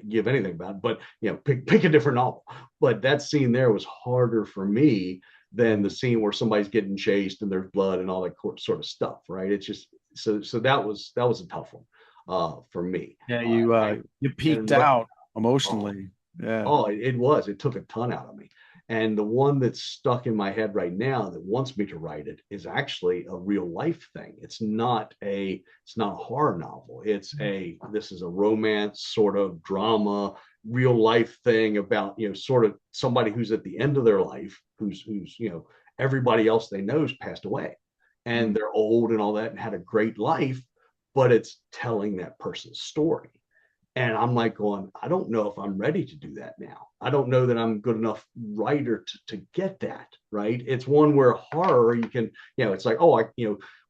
give anything about, but pick a different novel. But that scene there was harder for me than the scene where somebody's getting chased and there's blood and all that sort of stuff, right? It's just so that was a tough one for me. Yeah, Uh, you peaked and out oh, emotionally. Yeah. it took a ton out of me. And the one that's stuck in my head right now that wants me to write it is actually a real life thing. It's not a horror novel. This is a romance sort of drama, real life thing about, sort of somebody who's at the end of their life, who's everybody else they know's passed away. And Mm. they're old and all that and had a great life, but it's telling that person's story. And I'm like going, I don't know if I'm ready to do that now. I don't know that I'm good enough writer to get that, right? It's one where horror, you can, it's like, oh,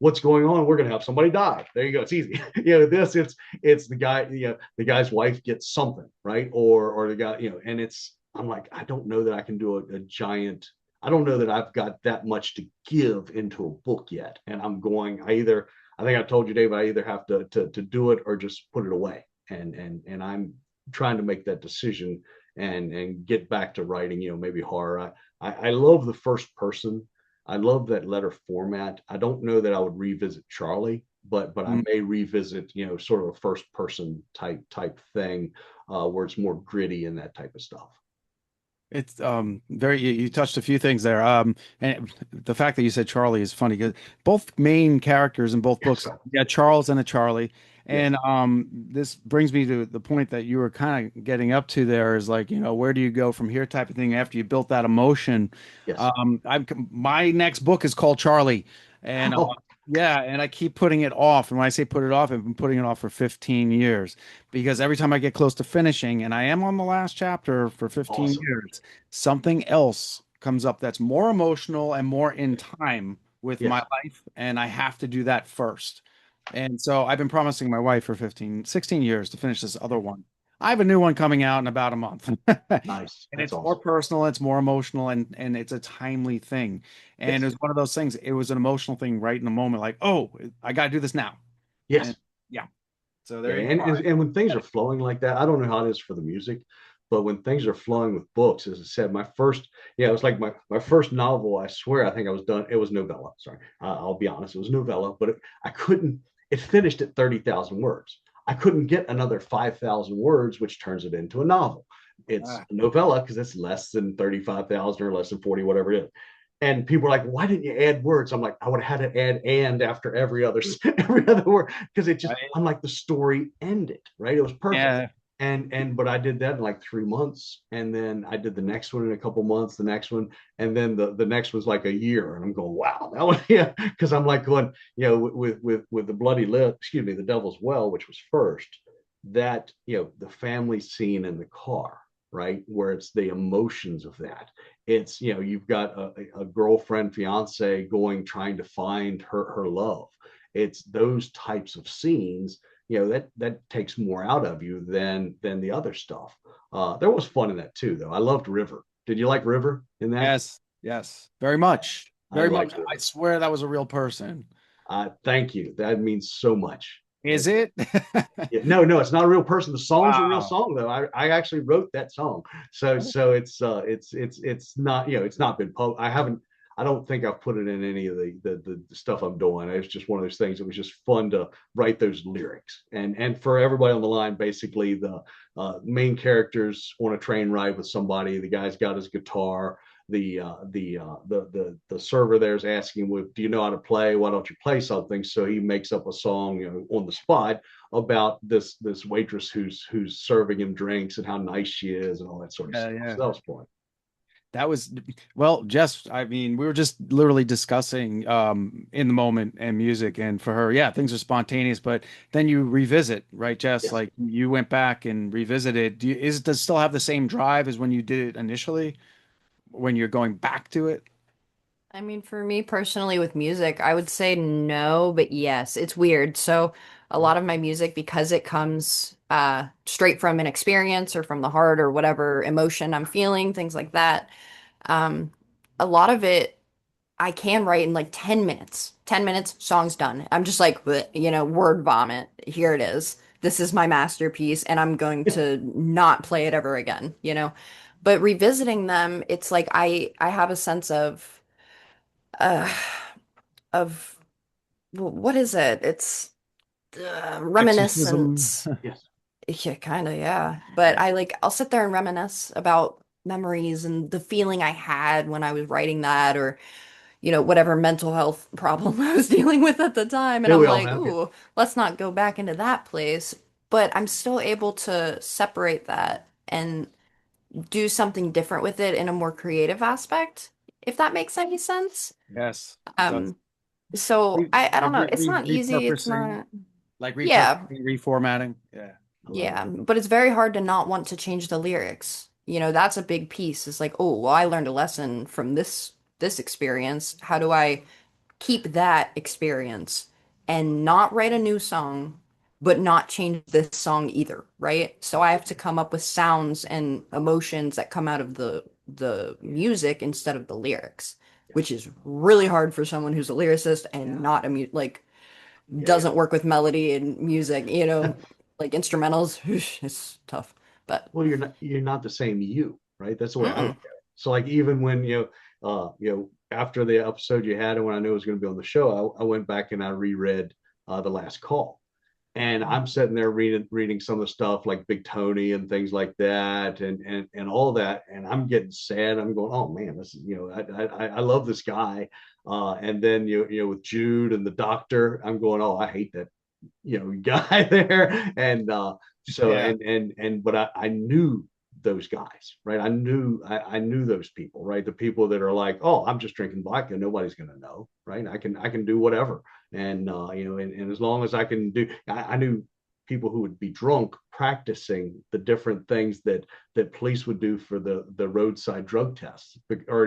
what's going on? We're going to have somebody die. There you go. It's easy. It's the guy, the guy's wife gets something, right? Or the guy, and I'm like, I don't know that I can do a giant, I don't know that I've got that much to give into a book yet. And I'm going, I think I told you, Dave, I either have to do it or just put it away and I'm trying to make that decision and get back to writing, maybe horror. I love the first person. I love that letter format. I don't know that I would revisit Charlie, but I Mm. may revisit, sort of a first person type thing where it's more gritty and that type of stuff. It's very you touched a few things there. And the fact that you said Charlie is funny because both main characters in both Yes, books, yeah, Charles and a Charlie. yes, And this brings me to the point that you were kind of getting up to there is like, where do you go from here type of thing after you built that emotion. yes. I'm my next book is called Charlie. And Oh, yeah, and I keep putting it off. And when I say put it off, I've been putting it off for 15 years because every time I get close to finishing, and I am on the last chapter for 15 awesome. years, something else comes up that's more emotional and more in time with my Yes, life, and I have to do that first. And so I've been promising my wife for 15, 16 years to finish this other one. I have a new one coming out in about a month. nice. And That's it's more awesome. personal, it's more emotional, and it's a timely thing. And it Yes, was one of those things, it was an emotional thing right in the moment, like, oh, I gotta do this now. Yes. And yeah, so Yeah, there you go. and when things are flowing like that, I don't know how it is for the music, but when things are flowing with books, as I said, it was like my first novel. I swear, I think I was done. It was novella. Sorry, I'll be honest, it was novella, but I couldn't. It finished at 30,000 words. I couldn't get another 5,000 words, which turns it into a novel. It's Ah, a novella because it's less than 35,000 or less than 40, whatever it is. And people are like, "Why didn't you add words?" I'm like, "I would have had to add and after every other every other word because it just right. I'm like the story ended, right? It was perfect. Yeah. And but I did that in like 3 months, and then I did the next one in a couple months, the next one, and then the next was like a year, and I'm going, wow, that one, yeah, because I'm like going, with the bloody lip, excuse me, the Devil's Well, which was first, that the family scene in the car, right, where it's the emotions of that. It's you've got a girlfriend, fiance going trying to find her love. It's those types of scenes that takes more out of you than the other stuff. There was fun in that too, though. I loved River. Did you like River in that? Yes. Yes. Very much. I Very much. liked I River. swear that was a real person. Thank you. That means so much. Is it? Yeah, no, it's not a real person. The song's a real Wow. song, though. I actually wrote that song. So it's not it's not been I haven't. I don't think I've put it in any of the stuff I'm doing. It's just one of those things. It was just fun to write those lyrics, and for everybody on the line, basically the main characters on a train ride with somebody. The guy's got his guitar. The server there is asking him, well, do you know how to play? Why don't you play something? So he makes up a song, on the spot about this waitress who's serving him drinks and how nice she is and all that sort of Yeah, stuff. yeah. So that was fun. That was well, Jess, I mean, we were just literally discussing in the moment and music, and for her, yeah, things are spontaneous, but then you revisit, right, Jess? Yes. Like you went back and revisited. Does it still have the same drive as when you did it initially, when you're going back to it? I mean, for me personally with music, I would say no, but yes, it's weird. So a lot of my music, because it comes straight from an experience or from the heart or whatever emotion I'm feeling, things like that. Um, a lot of it I can write in like 10 minutes. 10 minutes, song's done. I'm just like, bleh, word vomit. Here it is. This is my masterpiece, and I'm going to not play it ever again. But revisiting them, it's like I have a sense uh of what is it? It's Exorcism. reminiscence. Yes. Yeah, kind of, yeah. But I'll sit there and reminisce about memories and the feeling I had when I was writing that, or whatever mental health problem I was dealing with at the time. And Yeah, I'm we all like, have. Yeah. ooh, let's not go back into that place. But I'm still able to separate that and do something different with it in a more creative aspect, if that makes any sense. Yes, it does. Um, so I don't Like know. It's not easy. It's repurposing, not, like yeah, repurposing, reformatting. Yeah. I love it. yeah. But it's very hard to not want to change the lyrics. That's a big piece. It's like, oh, well, I learned a lesson from this experience. How do I keep that experience and not write a new song, but not change this song either, right? So I have to come up with sounds and emotions that come out of the music instead of the lyrics, which is really hard for someone who's a lyricist and not like Yeah, doesn't work with melody and music, like instrumentals. It's tough. But well, you're not the same you, right? That's the way I look mm-mm. at it. So like even when after the episode you had and when I knew it was going to be on the show, I went back and I reread The Last Call, and I'm sitting there reading some of the stuff like Big Tony and things like that, and all that, and I'm getting sad. I'm going, oh man, this is I love this guy, and then with Jude and the doctor, I'm going, oh, I hate that guy there, and so Yeah. but I knew those guys, right? I knew those people, right? The people that are like, oh, I'm just drinking vodka, nobody's gonna know, right? I can do whatever, and and as long as I can do, I knew people who would be drunk practicing the different things that police would do for the roadside drug tests or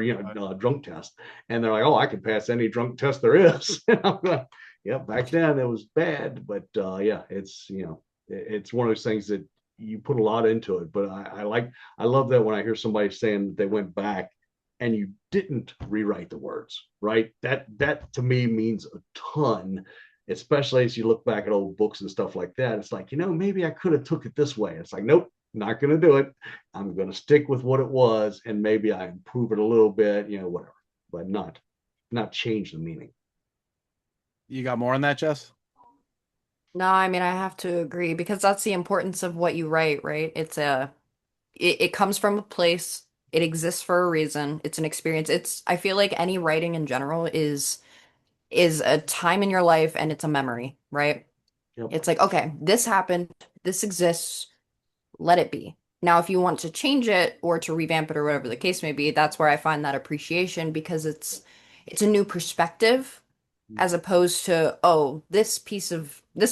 drunk test, and they're like, oh, I can pass any drunk test there is. And I'm like, yeah, back then it was bad, but yeah, it's one of those things that you put a lot into it. But I love that when I hear somebody saying that they went back and you didn't rewrite the words, right? That to me means a ton. especially as you look back at old books and stuff like that. It's like, maybe I could have took it this way. It's like, nope, not going to do it. I'm going to stick with what it was, and maybe I improve it a little bit, whatever, but not change the meaning. You got more on that, Jess? No, I mean I have to agree because that's the importance of what you write, right? It comes from a place, it exists for a reason, it's an experience. I feel like any writing in general is a time in your life and it's a memory, right? Yep. It's like, okay, this happened, this exists, let it be. Now, if you want to change it or to revamp it or whatever the case may be, that's where I find that appreciation because it's a new perspective as opposed to, oh, this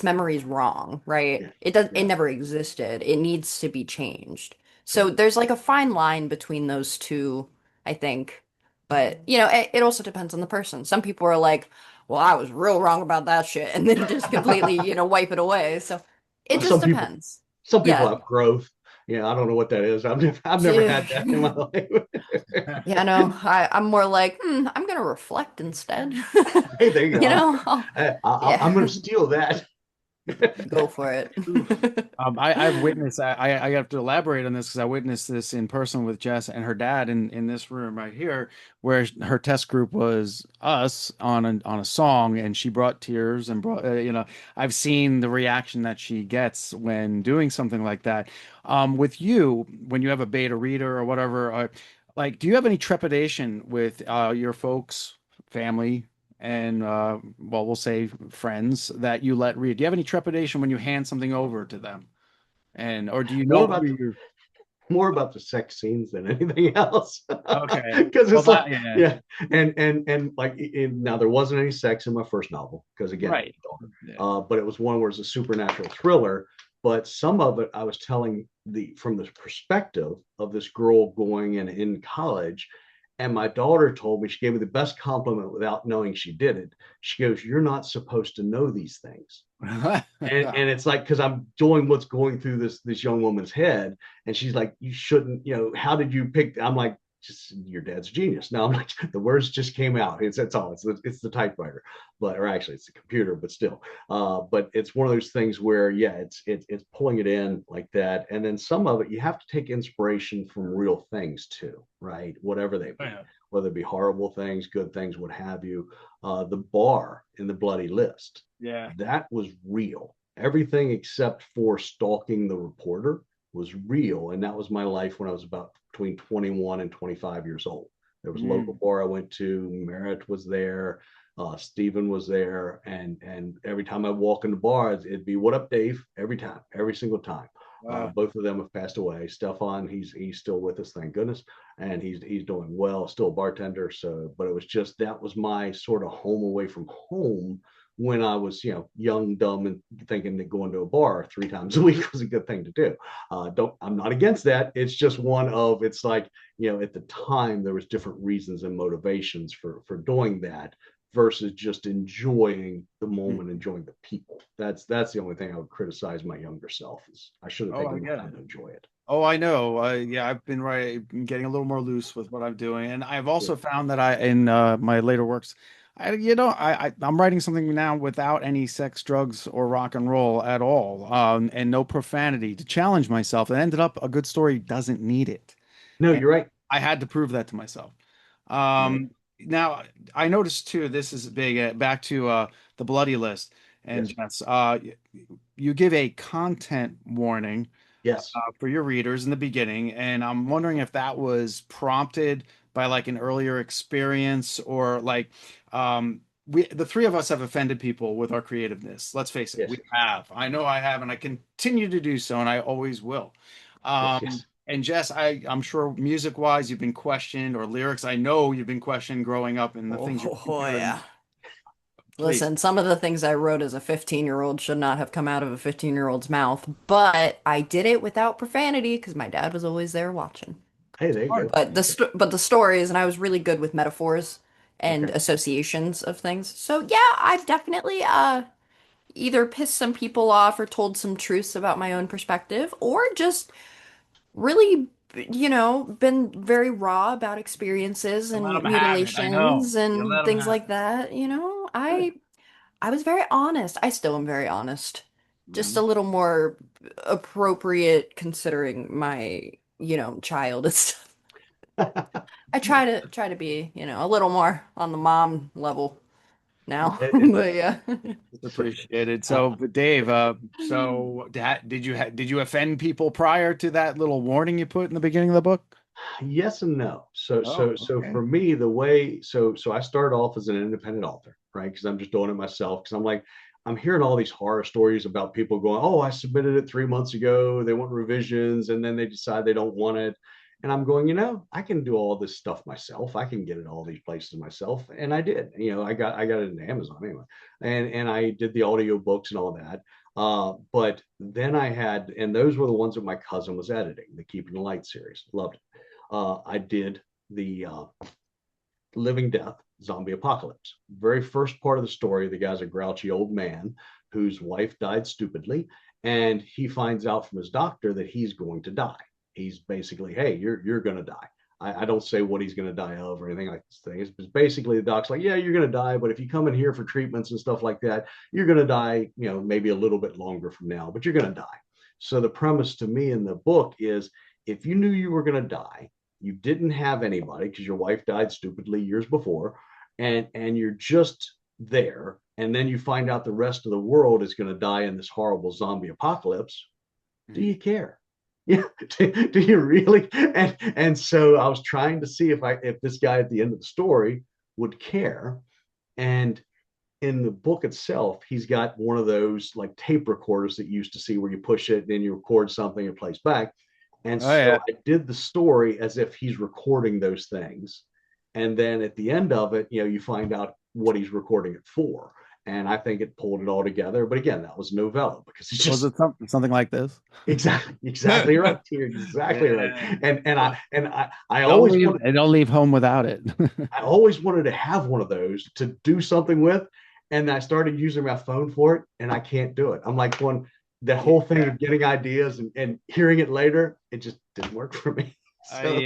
memory is wrong, right? Yeah. It Yeah. never existed. It needs to be changed. So Right. there's like a fine line between those two, I think. But, it also depends on the person. Some people are like, well, I was real wrong about that shit, and then just completely, wipe it away. So it Well, just some people depends. some people Yeah. have growth. Yeah, I don't know what that is. I've never had that in my life. Yeah, no, I'm more like, I'm gonna reflect instead. Hey, there you go. I'm going Yeah, to steal that. go for it. Oof. I've witnessed. I have to elaborate on this because I witnessed this in person with Jess and her dad in this room right here, where her test group was us on a song, and she brought tears and brought. I've seen the reaction that she gets when doing something like that. With you, when you have a beta reader or whatever, like, do you have any trepidation with your folks, family? And well, we'll say friends that you let read. Do you have any trepidation when you hand something over to them? And or do you more know who about the you're more about the sex scenes than anything else. okay? Because Well, it's like, that yeah, yeah, and like now there wasn't any sex in my first novel because again, right. Yeah. but it was one where it's a supernatural thriller. But some of it I was telling from the perspective of this girl going in college. And my daughter told me, she gave me the best compliment without knowing she did it. She goes, "You're not supposed to know these things." And it's like, because I'm doing what's going through this young woman's head, and she's like, "You shouldn't, how did you pick?" I'm like, "Just your dad's genius." Now I'm like, the words just came out. It's all it's the typewriter, but or actually it's the computer, but still. But it's one of those things where yeah, it's pulling it in like that, and then some of it you have to take inspiration from real things too, right? Whatever they be, Yeah. whether it be horrible things, good things, what have you. The bar in the bloody list, Yeah. that was real. Everything except for stalking the reporter was real. And that was my life when I was about between 21 and 25 years old. There was a local Mm. bar I went to, Merritt was there, Stephen was there. And every time I walk in the bar, it'd be, "What up, Dave?" Every time, every single time. Wow. Both of them have passed away. Stefan, he's still with us, thank goodness, and he's doing well, still a bartender. So, but it was just that was my sort of home away from home when I was, young, dumb, and thinking that going to a bar 3 times a week was a good thing to do. I'm not against that. It's just it's like, at the time there was different reasons and motivations for doing that versus just enjoying the moment, enjoying the people. That's the only thing I would criticize my younger self is I should have Oh, I taken more get it. time to enjoy it. Oh, I know. Yeah, I've been getting a little more loose with what I'm doing, and I've also found that I, in my later works, I'm writing something now without any sex, drugs, or rock and roll at all, and no profanity to challenge myself. It ended up a good story doesn't need it, No, and you're right. I had to prove that to myself. Right. Now I noticed too. This is big. Back to the bloody list, and Yes. Jess, you give a content warning Yes. for your readers in the beginning, and I'm wondering if that was prompted by like an earlier experience or like the three of us have offended people with our creativeness. Let's face it, Yes. we have. I know I have, and I continue to do so, and I always will. Yes. Yes. And Jess, I'm sure music wise, you've been questioned, or lyrics, I know you've been questioned growing up and the things Oh, you're doing. yeah. Please. Listen, some of the things I wrote as a 15-year-old should not have come out of a 15-year-old's mouth, but I did it without profanity because my dad was always there watching. Hey, there you go. But the stories, and I was really good with metaphors and Okay. associations of things. So yeah, I've definitely either pissed some people off or told some truths about my own perspective, or just really, been very raw about experiences You let and them have it. I know. mutilations You and let them things have like that. Good. I was very honest. I still am very honest. Just a Mhm. little more appropriate considering my, child and stuff. I try to be, a little more on the mom level now. It- But yeah. It's so, appreciated. uh, So, but Dave, did you offend people prior to that little warning you put in the beginning of the book? yes and no. So Oh, so so okay. for me, the way so I started off as an independent author, right? Because I'm just doing it myself. Because I'm like, I'm hearing all these horror stories about people going, "Oh, I submitted it 3 months ago. They want revisions, and then they decide they don't want it." And I'm going, I can do all this stuff myself. I can get it all these places myself, and I did. I got it in Amazon anyway, and I did the audio books and all that. But then I had, and those were the ones that my cousin was editing, the Keeping the Light series. Loved it. I did the Living Death Zombie Apocalypse. Very first part of the story, the guy's a grouchy old man whose wife died stupidly, and he finds out from his doctor that he's going to die. He's basically, hey, you're going to die. I don't say what he's going to die of or anything like this thing. It's basically the doc's like, yeah, you're going to die, but if you come in here for treatments and stuff like that, you're going to die, maybe a little bit longer from now, but you're going to die. So the premise to me in the book is if you knew you were going to die, you didn't have anybody because your wife died stupidly years before, and you're just there, and then you find out the rest of the world is going to die in this horrible zombie apocalypse. Do Mhm. you care? Yeah, do you really? And so I was trying to see if this guy at the end of the story would care. And in the book itself, he's got one of those like tape recorders that you used to see where you push it and then you record something and it plays back. And Oh so yeah. I did the story as if he's recording those things. And then at the end of it, you find out what he's recording it for. And I think it pulled it all together. But again, that was novella because it's Was just it something like this? exactly right. You're exactly right. Yeah. And I Don't always leave wanted don't leave home without it. I always wanted to have one of those to do something with. And I started using my phone for it, and I can't do it. I'm like one that whole thing Yeah. of getting ideas and hearing it later, it just didn't work for me. So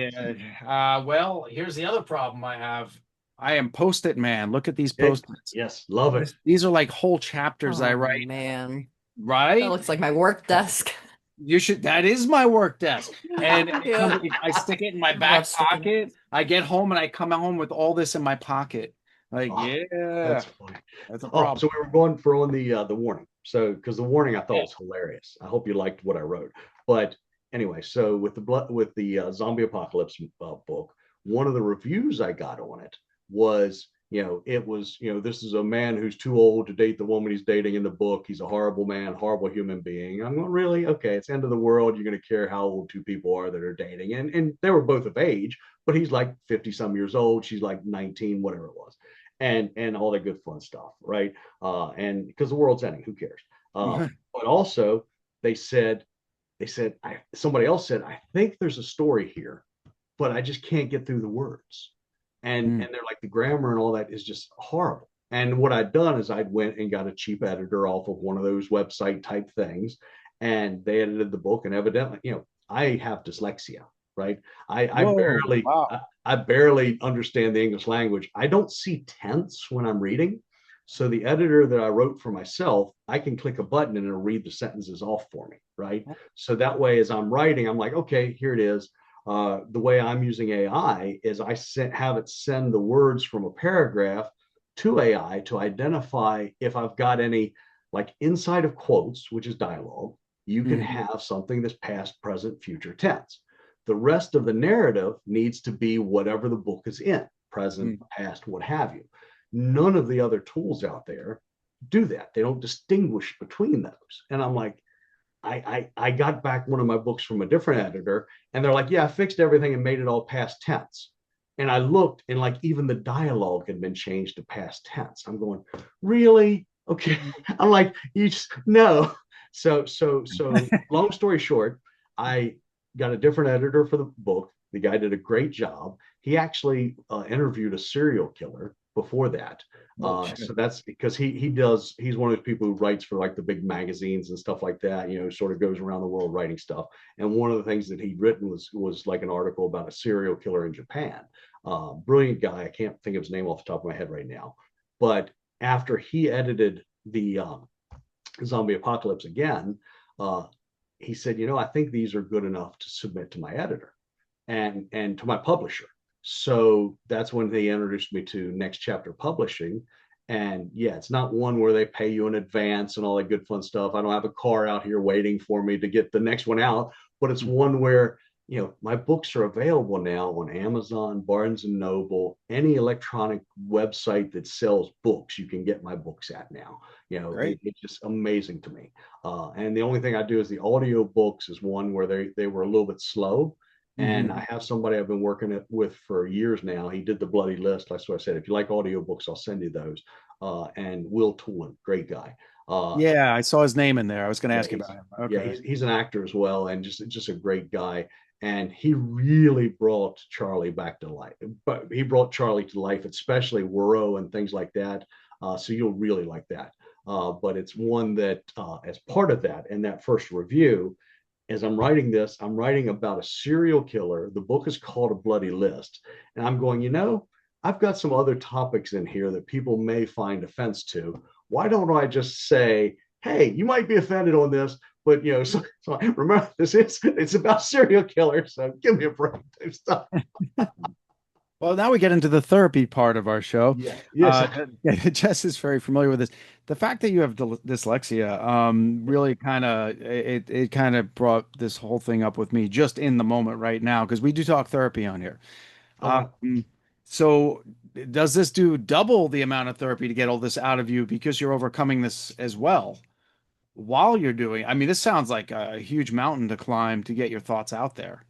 Well, here's the other problem I have. I am post-it man. Look at these post-its. yes, love it. These are like whole chapters I Oh write, man. That right? looks like my work desk. You should, that is my work desk. And it Yeah. comes, I stick it in my I love back sticky pocket. notes. I get home and I come home with all this in my pocket. Like, Oh, that's yeah, funny. that's a Oh, problem. so we were going for on the warning. So because the warning I thought Yeah. was hilarious. I hope you liked what I wrote. But anyway, so with the zombie apocalypse book, one of the reviews I got on it was, it was, this is a man who's too old to date the woman he's dating in the book. He's a horrible man, horrible human being. I'm going, really? Okay, it's end of the world. You're going to care how old two people are that are dating. And they were both of age, but he's like 50 some years old. She's like 19, whatever it was. And all that good fun stuff, right? And because the world's ending, who cares? But also, they said, somebody else said, I think there's a story here, but I just can't get through the words. And they're like, the grammar and all that is just horrible. And what I'd done is I'd went and got a cheap editor off of one of those website type things, and they edited the book. And evidently, I have dyslexia, right? I, I Whoa, barely I, wow. I barely understand the English language. I don't see tense when I'm reading. So the editor that I wrote for myself, I can click a button and it'll read the sentences off for me, right? So that way, as I'm writing, I'm like, okay, here it is. The way I'm using AI is have it send the words from a paragraph to AI to identify if I've got any like inside of quotes, which is dialogue. You can Mhm. have something that's past, present, future tense. The rest of the narrative needs to be whatever the book is in, present, Mhm. past, what have you. None of the other tools out there do that. They don't distinguish between those. And I'm like, I got back one of my books from a different editor, and they're like, yeah, I fixed everything and made it all past tense. And I looked, and like even the dialogue had been changed to past tense. I'm going, really? Okay. I'm like, you just no. So long story short, I got a different editor for the book. The guy did a great job. He actually interviewed a serial killer before that. Oh, shit. So that's because he's one of those people who writes for like the big magazines and stuff like that, sort of goes around the world writing stuff. And one of the things that he'd written was like an article about a serial killer in Japan. Brilliant guy. I can't think of his name off the top of my head right now, but after he edited the Zombie Apocalypse again, uh, he said, I think these are good enough to submit to my editor and to my publisher. So that's when they introduced me to Next Chapter Publishing. And yeah, it's not one where they pay you in advance and all that good fun stuff. I don't have a car out here waiting for me to get the next one out, but it's one where, my books are available now on Amazon, Barnes and Noble, any electronic website that sells books, you can get my books at now. Great. It's just amazing to me. And the only thing I do is the audio books is one where they were a little bit slow. And Mhm. I have somebody I've been working with for years now. He did the bloody list. That's what I said. If you like audiobooks, I'll send you those. And Will Toolin, great guy. Yeah, I saw his name in there. I was going to Yeah, ask you about him. yeah, Okay. he's an actor as well, and just a great guy. And he really brought Charlie back to life. But he brought Charlie to life, especially Worrow and things like that. So you'll really like that. But it's one that, as part of that, in that first review, as I'm writing this, I'm writing about a serial killer. The book is called A Bloody List. And I'm going, I've got some other topics in here that people may find offense to. Why don't I just say, hey, you might be offended on this, but so remember it's about serial killers, so give me a break type stuff. Well, now we get into the therapy part of our show. Yeah. Yes. Jess is very familiar with this. The fact that you have dyslexia, really kind of it kind of brought this whole thing up with me just in the moment right now because we do talk therapy on here. Oh, Um, so does this do double the amount of therapy to get all this out of you because you're overcoming this as well while you're doing? I mean, this sounds like a huge mountain to climb to get your thoughts out there.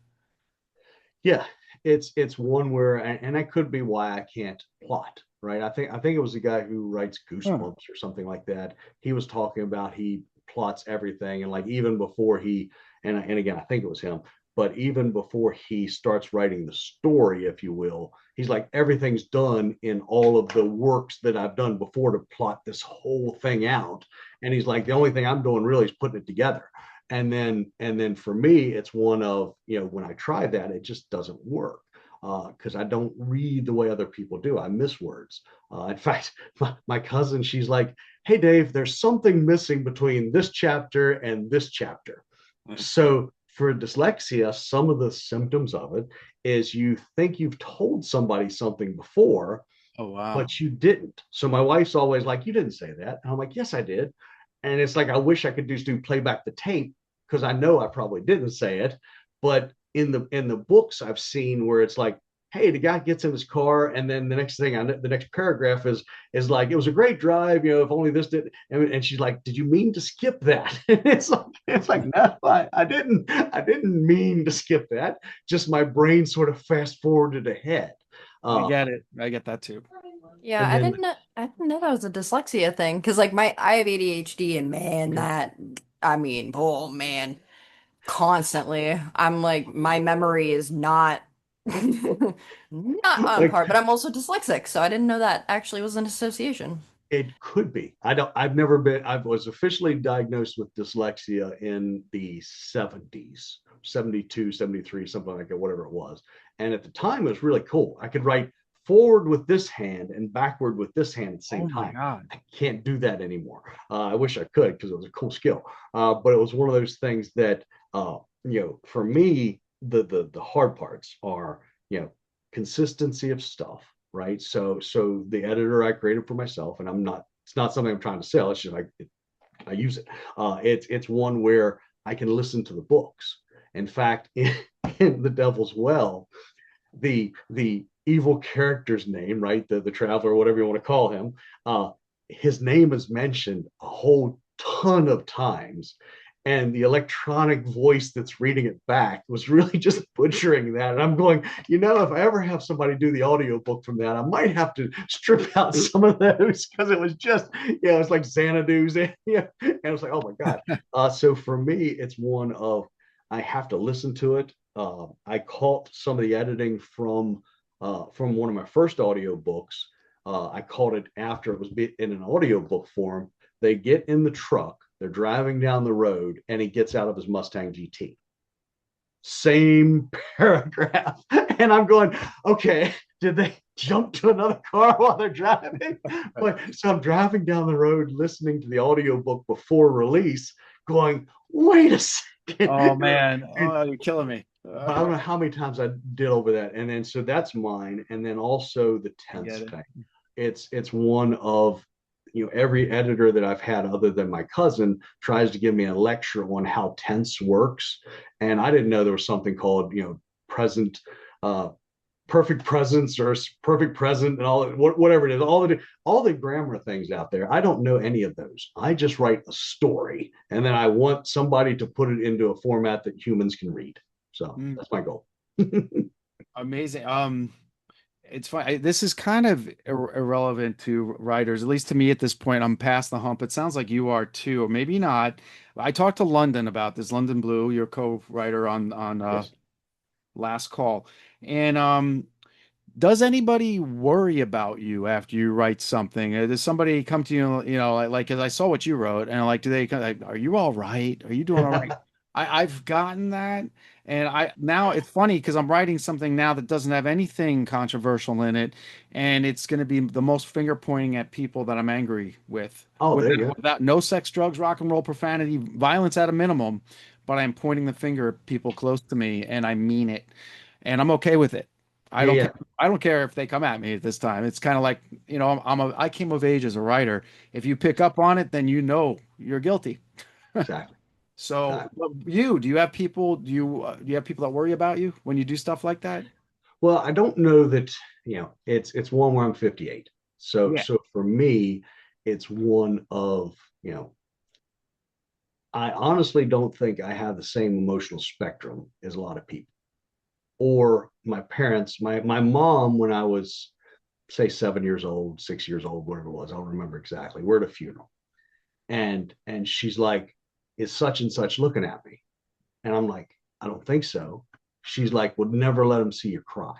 yeah, it's one where, and that could be why I can't plot, right? I think it was the guy who writes Huh. Goosebumps or something like that. He was talking about he plots everything, and like even before he, and again I think it was him, but even before he starts writing the story, if you will, he's like everything's done in all of the works that I've done before to plot this whole thing out, and he's like the only thing I'm doing really is putting it together. And then for me it's one of, when I try that it just doesn't work because I don't read the way other people do. I miss words. In fact, my cousin, she's like, hey Dave, there's something missing between this chapter and this chapter. So for dyslexia, some of the symptoms of it is you think you've told somebody something before, Oh, wow. but you didn't. So my wife's always like, you didn't say that. And I'm like, yes, I did. And it's like, I wish I could just do play back the tape because I know I probably didn't say it. But in the books I've seen where it's like, hey, the guy gets in his car, and then the next thing the next paragraph is like, it was a great drive, if only this did. And she's like, did you mean to skip that? It's like no, I didn't mean to skip that. Just my brain sort of fast forwarded ahead. I Uh, get it. I get that too. Yeah, and then I didn't know that was a dyslexia thing because like I have ADHD and man that I mean, oh man, constantly. I'm like my memory is not not on like par, but I'm also dyslexic, so I didn't know that actually was an association. it could be. I've never been. I was officially diagnosed with dyslexia in the 70s, 72, 73, something like that, whatever it was. And at the time, it was really cool. I could write forward with this hand and backward with this hand at the Oh same my time. God. I can't do that anymore. I wish I could because it was a cool skill. But it was one of those things that, for me, the hard parts are, consistency of stuff, right? So the editor I created for myself, and it's not something I'm trying to sell. It's just like I use it. It's one where I can listen to the books. In fact, in The Devil's Well, the evil character's name, right? The traveler, whatever you want to call him, his name is mentioned a whole ton of times. And the electronic voice that's reading it back was really just butchering that. And I'm going, if I ever have somebody do the audiobook from that, I might have to strip out some of those because it was just, it's like Xanadu's. And it was like, oh my God. So for me, it's one of, I have to listen to it. I caught some of the editing from one of my first audiobooks. I caught it after it was in an audiobook form. They get in the truck, they're driving down the road, and he gets out of his Mustang GT. Same paragraph. And I'm going, okay, did they jump to another car while they're driving? But so I'm driving down the road, listening to the audiobook before release, going, wait a Oh second. man, oh, you're killing me. But I don't know how many times I did over that. And then so that's mine. And then also the I tense get it. thing. It's one of every editor that I've had other than my cousin tries to give me a lecture on how tense works. And I didn't know there was something called, present uh perfect presence or perfect present and all whatever it is, all the grammar things out there. I don't know any of those. I just write a story and then I want somebody to put it into a format that humans can read. So Mm, that's my goal. amazing. It's fine. This is kind of irrelevant to writers, at least to me at this point. I'm past the hump. It sounds like you are too, or maybe not. I talked to London about this, London Blue, your co-writer on Yes. Last Call. And does anybody worry about you after you write something? Does somebody come to you, like, 'cause I saw what you wrote, and like, do they like, are you all right? Are you doing all right? I've gotten that, and I now it's funny because I'm writing something now that doesn't have anything controversial in it, and it's going to be the most finger pointing at people that I'm angry with, Oh, there you go. without no sex, drugs, rock and roll, profanity, violence at a minimum, but I'm pointing the finger at people close to me, and I mean it, and I'm okay with it. I Yeah, don't yeah, care. I don't care if they come at me at this time. It's kind of like, I came of age as a writer. If you pick up on it, then you know you're guilty. exactly. So, Exactly. do you have people? Do you have people that worry about you when you do stuff like that? Well, I don't know that, it's one where I'm 58. So Yeah. so for me, it's one of, I honestly don't think I have the same emotional spectrum as a lot of people. Or my parents, my mom, when I was say 7 years old, 6 years old, whatever it was, I don't remember exactly. We're at a funeral. And she's like, is such and such looking at me? And I'm like, I don't think so. She's like, would never let him see you cry.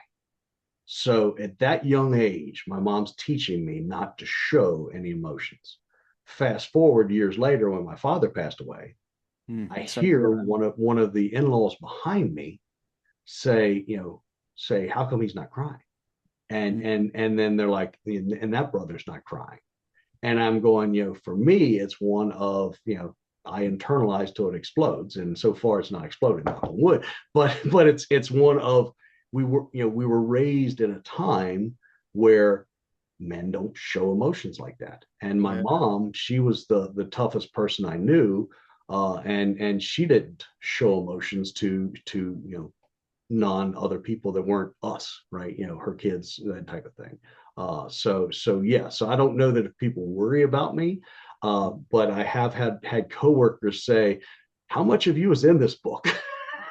So at that young age, my mom's teaching me not to show any emotions. Fast forward years later, when my father passed away, I Sorry to hear hear that. one of the in-laws behind me say, say, how come he's not crying? And Mm, and and then they're like, and that brother's not crying. And I'm going, for me, it's one of, I internalize till it explodes. And so far it's not exploded, knock on wood. But it's one of, we were raised in a time where men don't show emotions like that. And my yeah. mom, she was the toughest person I knew. And she didn't show emotions to non other people that weren't us, right? Her kids, that type of thing. So yeah. So I don't know that if people worry about me, but I have had coworkers say, "How much of you is in this book?"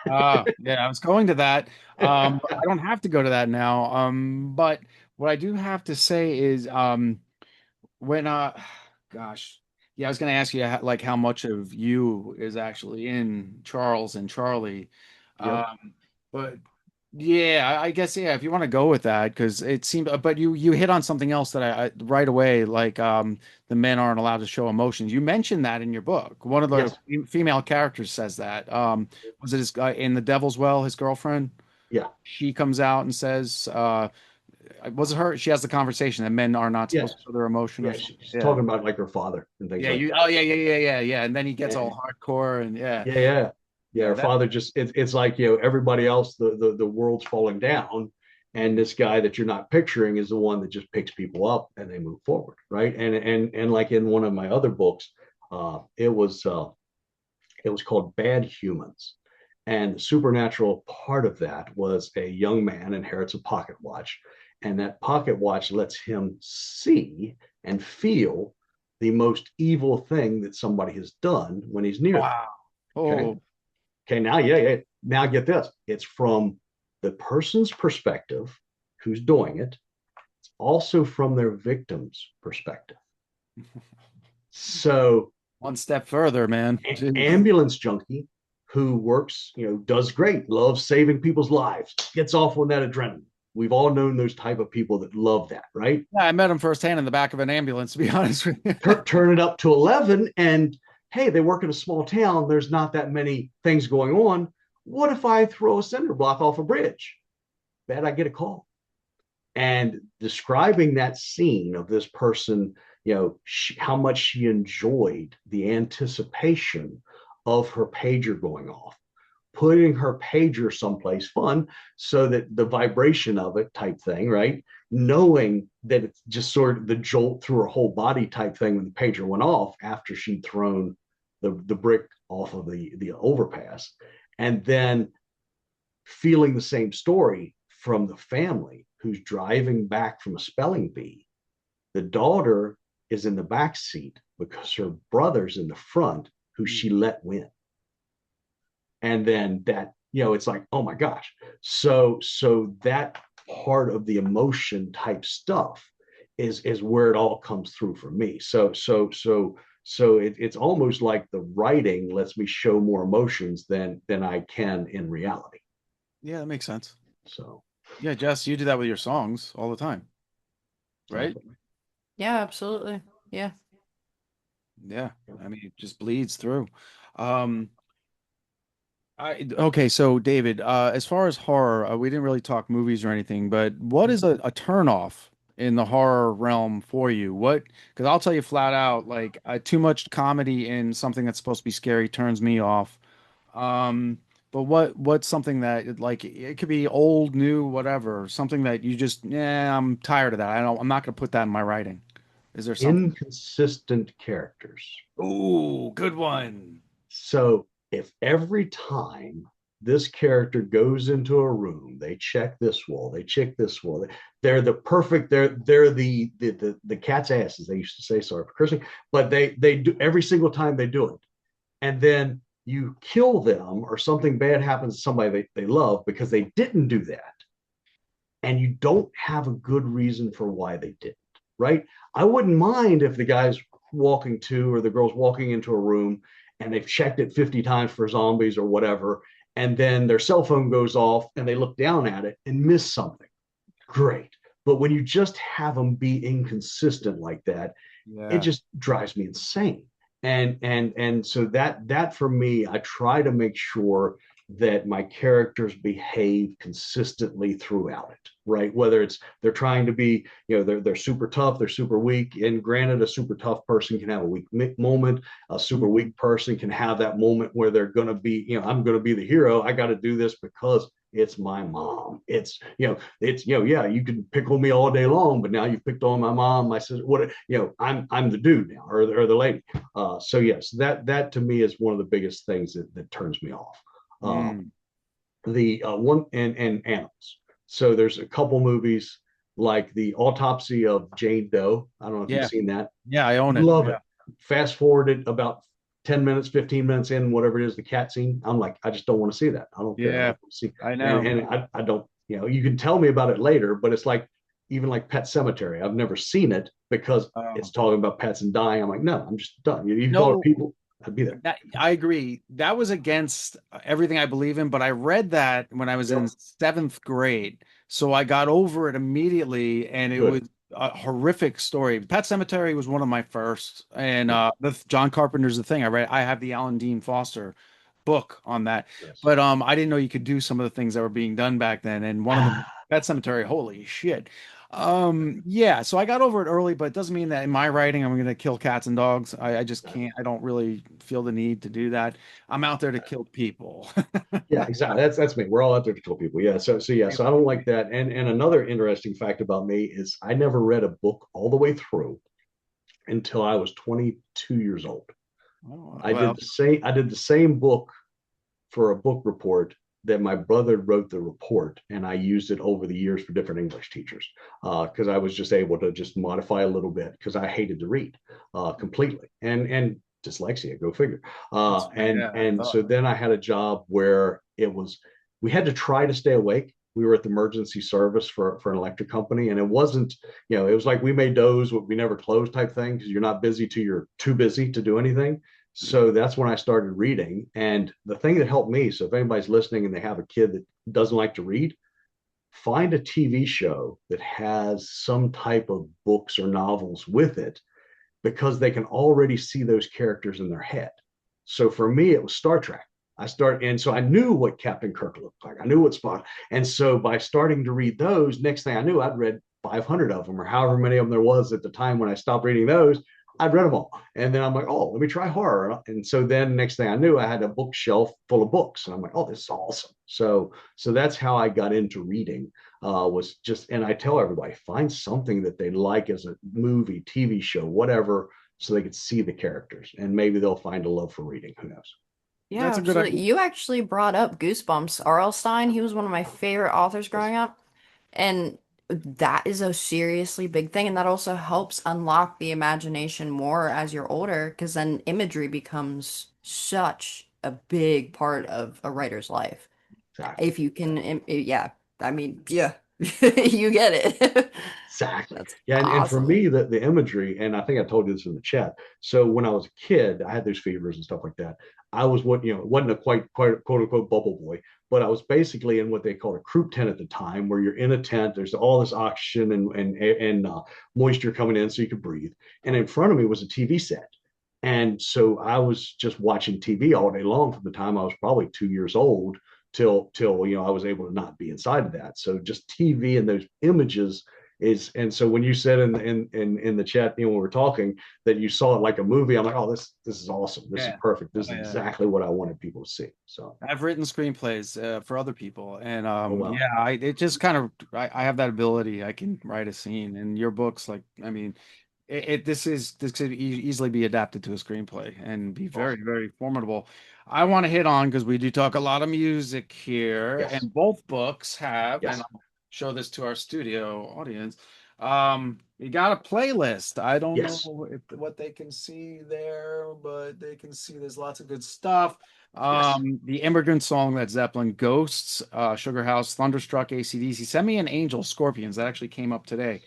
Yeah, I was going to that. But I don't have to go to that now. But what I do have to say is, when gosh, yeah, I was going to ask you like how much of you is actually in Charles and Charlie. Yep. But yeah, I guess yeah, if you want to go with that, because it seemed, but you hit on something else that I right away, like the men aren't allowed to show emotions. You mentioned that in your book. One of the Yes. female characters says that. Was it his in The Devil's Well, his girlfriend? Yeah. She comes out and says, was it her? She has the conversation that men are not Yes. supposed to show their emotion or Yeah. something. She's Yeah. talking about like her father and things Yeah, like that. oh yeah. And then he gets all Yeah. hardcore and yeah. Yeah. Yeah. Yeah. Yeah, Her that father just, it's like, everybody else, the world's falling down. And this guy that you're not picturing is the one that just picks people up and they move forward. Right. And like in one of my other books, it was called Bad Humans. And the supernatural part of that was a young man inherits a pocket watch, and that pocket watch lets him see and feel the most evil thing that somebody has done when he's near them. wow. Okay. Oh, Okay. Now, yeah, yeah. Now get this. It's from the person's perspective who's doing it. It's also from their victim's perspective. So one step further, man. Jeez. ambulance junkie who works, does great, loves saving people's lives, gets off on that adrenaline. We've all known those type of people that love that, right? Yeah, I met him firsthand in the back of an ambulance, to be honest with you. Turn it up to 11 and hey, they work in a small town. There's not that many things going on. What if I throw a cinder block off a bridge? Bet I get a call. and describing that scene of this person, how much she enjoyed the anticipation of her pager going off, putting her pager someplace fun so that the vibration of it type thing, right? Knowing that it's just sort of the jolt through her whole body type thing when the pager went off after she'd thrown the brick off of the overpass. And then feeling the same story from the family who's driving back from a spelling bee. The daughter is in the back seat because her brother's in the front who she let win. And then that, it's like, oh my gosh. So that part of the emotion type stuff is where it all comes through for me. It's almost like the writing lets me show more emotions than I can in reality. Yeah, that makes sense. So yeah, Jess, you do that with your songs all the time, right? definitely. Yeah, absolutely. Yeah. Yeah, I mean, it just bleeds through. Um, okay, so David, as far as horror, we didn't really talk movies or anything, but what is a turn off in the horror realm for you? What? Because I'll tell you flat out, like too much comedy in something that's supposed to be scary turns me off. But what's something that like it could be old, new, whatever, something that you just, yeah, I'm tired of that. I'm not gonna put that in my writing. Is there something? Inconsistent characters. Ooh, good one. So if every time this character goes into a room, they check this wall, they check this wall, they're the perfect, they're the cat's asses, they used to say, sorry for cursing, but they do every single time they do it. And then you kill them or something bad happens to somebody they love because they didn't do that. And you don't have a good reason for why they didn't, right? I wouldn't mind if the guy's walking to or the girl's walking into a room and they've checked it 50 times for zombies or whatever, and then their cell phone goes off and they look down at it and miss something. Great. But when you just have them be inconsistent like that, it Yeah. just drives me insane. And so that for me, I try to make sure that my characters behave consistently throughout it, right? Whether it's they're trying to be, they're super tough, they're super weak. And granted, a super tough person can have a weak moment. A super Mhm. weak person can have that moment where they're going to be, I'm going to be the hero. I got to do this because it's my mom. Yeah, you can pick on me all day long, but now you've picked on my mom, my sister, I'm the dude now, or the lady. So yes, that to me is one of the biggest things that turns me off. Mm. The one and animals. So there's a couple movies like the Autopsy of Jane Doe. I don't know if you've Yeah. seen that. Yeah, I own it. Love Yeah. it. Fast forwarded about 10 minutes, 15 minutes in, whatever it is, the cat scene. I'm like, I just don't want to see that. I don't care. I Yeah, don't want to see. I And know. and I don't, you can tell me about it later, but it's like even like Pet Cemetery. I've never seen it because it's Um, talking about pets and dying. I'm like, no, I'm just done. You call it no, people, I'd be there. I agree. That was against everything I believe in, but I read that when I was in Yep. seventh grade. So I got over it immediately, and it was Good. a horrific story. Pet Cemetery was one of my first, and Yep. John Carpenter's The Thing. I have the Alan Dean Foster book on that, Yes. but I didn't know you could do some of the things that were being done back then, and one of them, Pet Cemetery. Holy shit. Yeah, so I got over it early, but it doesn't mean that in my writing I'm going to kill cats and dogs. I just can't. I don't really feel the need to do that. I'm out there to kill people. Yeah, exactly. That's me. We're all out there to kill people. Yeah. So I don't like that. And another interesting fact about me is I never read a book all the way through until I was 22 years old. Oh, I did well, the same. I did the same book for a book report that my brother wrote the report, and I used it over the years for different English teachers because I was just able to just modify a little bit because I hated to read completely and dyslexia, go figure. that's And yeah, I and thought. so then I had a job where it was we had to try to stay awake. We were at the emergency service for an electric company, and it wasn't, it was like we made doughs, but we never closed type thing because you're not busy till you're too busy to do anything. So that's when I started reading. And the thing that helped me, so if anybody's listening and they have a kid that doesn't like to read, find a TV show that has some type of books or novels with it because they can already see those characters in their head. So for me, it was Star Trek. And so I knew what Captain Kirk looked like. I knew what Spock. And so by starting to read those, next thing I knew, I'd read 500 of them or however many of them there was at the time when I stopped reading those. I'd read them all. And then I'm like, oh, let me try horror. And so then next thing I knew, I had a bookshelf full of books. And I'm like, oh, this is awesome. So that's how I got into reading, was just, and I tell everybody, find something that they like as a movie, TV show, whatever, so they could see the characters and maybe they'll find a love for reading. Who knows? Yeah, That's a good absolutely. idea. You actually brought up Goosebumps. R.L. Stein, he was one of my favorite authors Yes. growing up. And that is a seriously big thing. And that also helps unlock the imagination more as you're older, because then imagery becomes such a big part of a writer's life. Exactly. If you can, yeah, I mean, yeah, you get it. Exactly. That's Yeah. And for awesome. me, the imagery, and I think I told you this in the chat. So when I was a kid, I had those fevers and stuff like that. I was what, wasn't a quite quote unquote bubble boy, but I was basically in what they called a croup tent at the time, where you're in a tent, there's all this oxygen and moisture coming in so you could breathe. And in front of me was a TV set. And so I was just watching TV all day long from the time I was probably 2 years old till I was able to not be inside of that. So just TV and those images is. And so when you said in the chat, when we were talking, that you saw it like a movie, I'm like, oh, this is awesome, this is Yeah. perfect, Oh, this is yeah. exactly what I wanted people to see. So I've written screenplays for other people, and oh well. yeah, it just kind of I have that ability. I can write a scene, and your books, like I mean, this could easily be adapted to a screenplay and be very Awesome. very formidable. I want to hit on because we do talk a lot of music here, Yes. and both books have, and Yes. I'll show this to our studio audience. You got a playlist. I don't Yes. know what they can see there, but they can see there's lots of good stuff. Yes. The Immigrant Song, Led Zeppelin, Ghosts, Sugar House, Thunderstruck, AC/DC, Send Me an Angel, Scorpions, that actually came up today.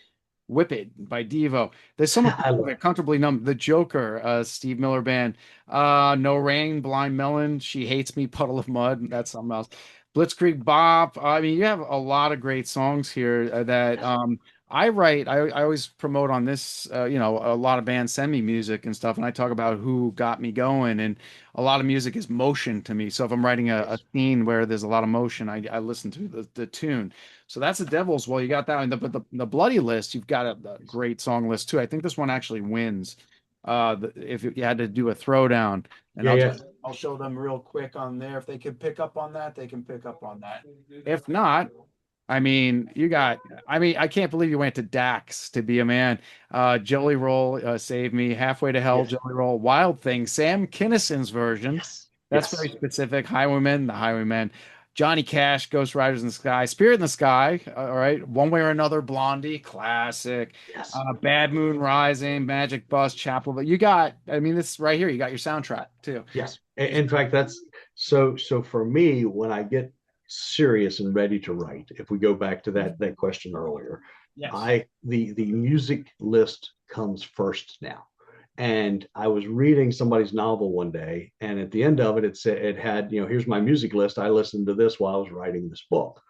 Whip It by Devo. There's some of I love it, Comfortably Numb, The Joker, Steve Miller Band, No Rain, Blind Melon, She Hates Me, Puddle of Mud, that's something else. Blitzkrieg Bop. I mean, you have a lot of great songs here that yes. I write. I always promote on this, a lot of bands send me music and stuff, and I talk about who got me going. And a lot of music is motion to me. So if I'm writing a Yes. scene where there's a lot of motion, I listen to the tune. So that's the Devil's. Well, you got that. And the Bloody List, you've got a Yes. great song list too. I think this one actually wins. If you had to do a throwdown, and Yeah. Yeah. I'll show them real quick on there. If they can pick up on that, they can pick up on that. If not, I mean, I can't believe you went to Dax to be a man. Jelly Roll, Save Me, Halfway to Hell, Yes. Jelly Roll, Wild Thing, Sam Kinnison's version. Yes. That's very Yes. specific. Highwaymen, the Highwaymen. Johnny Cash, Ghost Riders in the Sky, Spirit in the Sky. All right. One Way or Another, Blondie, classic. Yes. Bad Moon Rising, Magic Bus, Chapel. But I mean, this right here, you got your soundtrack too. Yes. In fact, that's so for me, when I get serious and ready to write, if we go back to that question earlier, Yes. the music list comes first now. And I was reading somebody's novel one day, and at the end of it, it said it had, here's my music list. I listened to this while I was writing this book.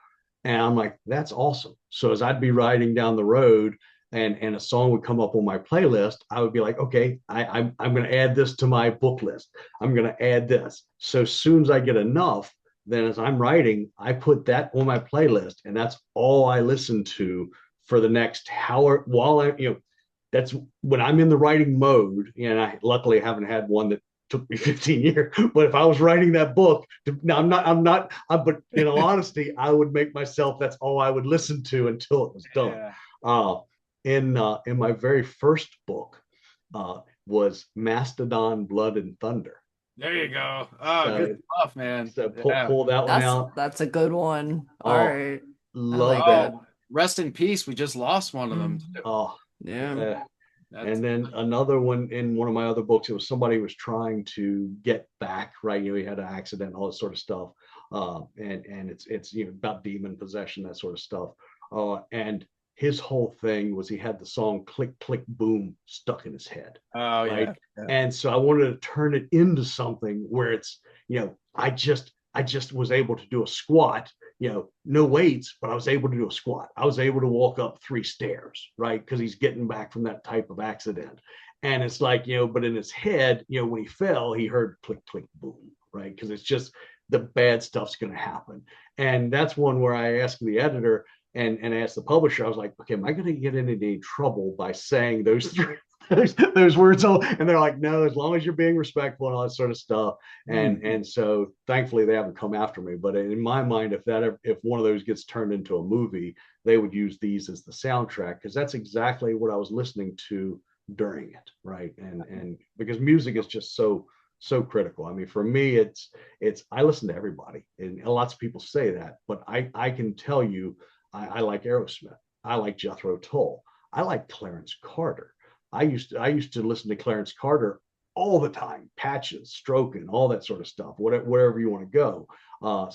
And I'm like, that's awesome. So as I'd be riding down the road and a song would come up on my playlist, I would be like, okay, I'm going to add this to my book list. I'm going to add this. So as soon as I get enough, then as I'm writing, I put that on my playlist, and that's all I listen to for the next hour while that's when I'm in the writing mode. And I luckily haven't had one that took me 15 years. But if I was writing that book, now but in all honesty, I would make myself, that's all I would listen to until it was done. Yeah. Uh, in my very first book was Mastodon, Blood and Thunder. There you go. Oh, good So, stuff, man. so Yeah. pull that one out. That's a good one. All Oh, right. I love like that. that. Oh, rest in peace. We just lost one of them. Oh, Yeah. That's and then another one in one of my other books, it was somebody who was trying to get back, right? He had an accident, all this sort of stuff. And it's about demon possession, that sort of stuff. And his whole thing was he had the song Click Click Boom stuck in his head, oh right? yeah. Yeah. And so I wanted to turn it into something where it's, I just was able to do a squat, no weights, but I was able to do a squat. I was able to walk up 3 stairs, right? Because he's getting back from that type of accident. And it's like, but in his head, when he fell, he heard click, click, boom, right? Because it's just the bad stuff's going to happen. And that's one where I asked the editor and asked the publisher, I was like, okay, am I going to get into any trouble by saying those three? Those words, and they're like, no, as long as you're being respectful and all that sort of stuff. And so thankfully they haven't come after me. But in my mind, if one of those gets turned into a movie, they would use these as the soundtrack, because that's exactly what I was listening to during it, right? And because music is just so critical. I mean, for me, it's I listen to everybody, and lots of people say that, but I can tell you, I like Aerosmith, I like Jethro Tull, I like Clarence Carter. I used to listen to Clarence Carter all the time, Patches, Stroking, all that sort of stuff, wherever you want to go.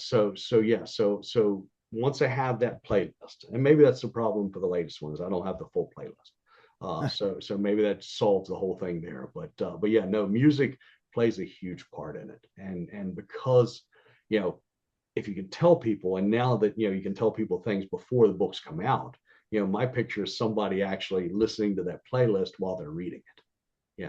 So once I have that playlist, and maybe that's the problem for the latest ones, I don't have the full playlist. So maybe that solves the whole thing there. But yeah, no, music plays a huge part in it, and because if you can tell people, and now that you can tell people things before the books come out, my picture is somebody actually listening to that playlist while they're reading it.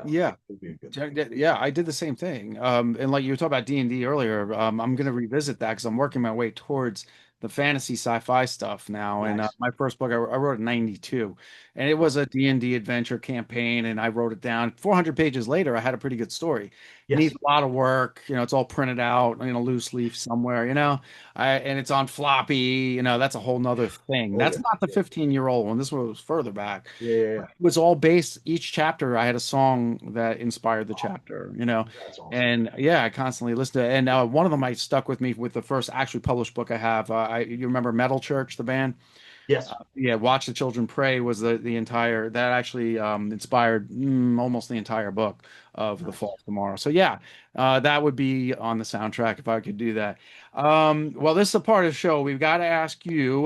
Yeah. It'd be a good Yeah, I did the same thing. And like you were talking about D&D earlier, I'm going to revisit that because I'm working my way towards the fantasy sci-fi stuff now. And nice. my first book, I wrote in 92, and it was a D&D adventure campaign, and I wrote it down. 400 pages later, I had a pretty good story. It Yes. needs a lot of work. It's all printed out in a loose leaf somewhere, and it's on floppy, that's a whole nother thing. Oh That's yeah. not the 15-year-old one. This one was further back. Yeah. It was all based, each chapter I had a song that inspired the chapter, That's awesome. and yeah, I constantly listened to it. And one of them I stuck with me with the first actually published book I have. You remember Metal Church, the band? Yes. Yeah, Watch the Children Pray was the entire that actually inspired almost the entire book of The Nice. Fall of Tomorrow. So yeah, that would be on the soundtrack if I could do that. Well, this is a part of the show. We've got to ask you,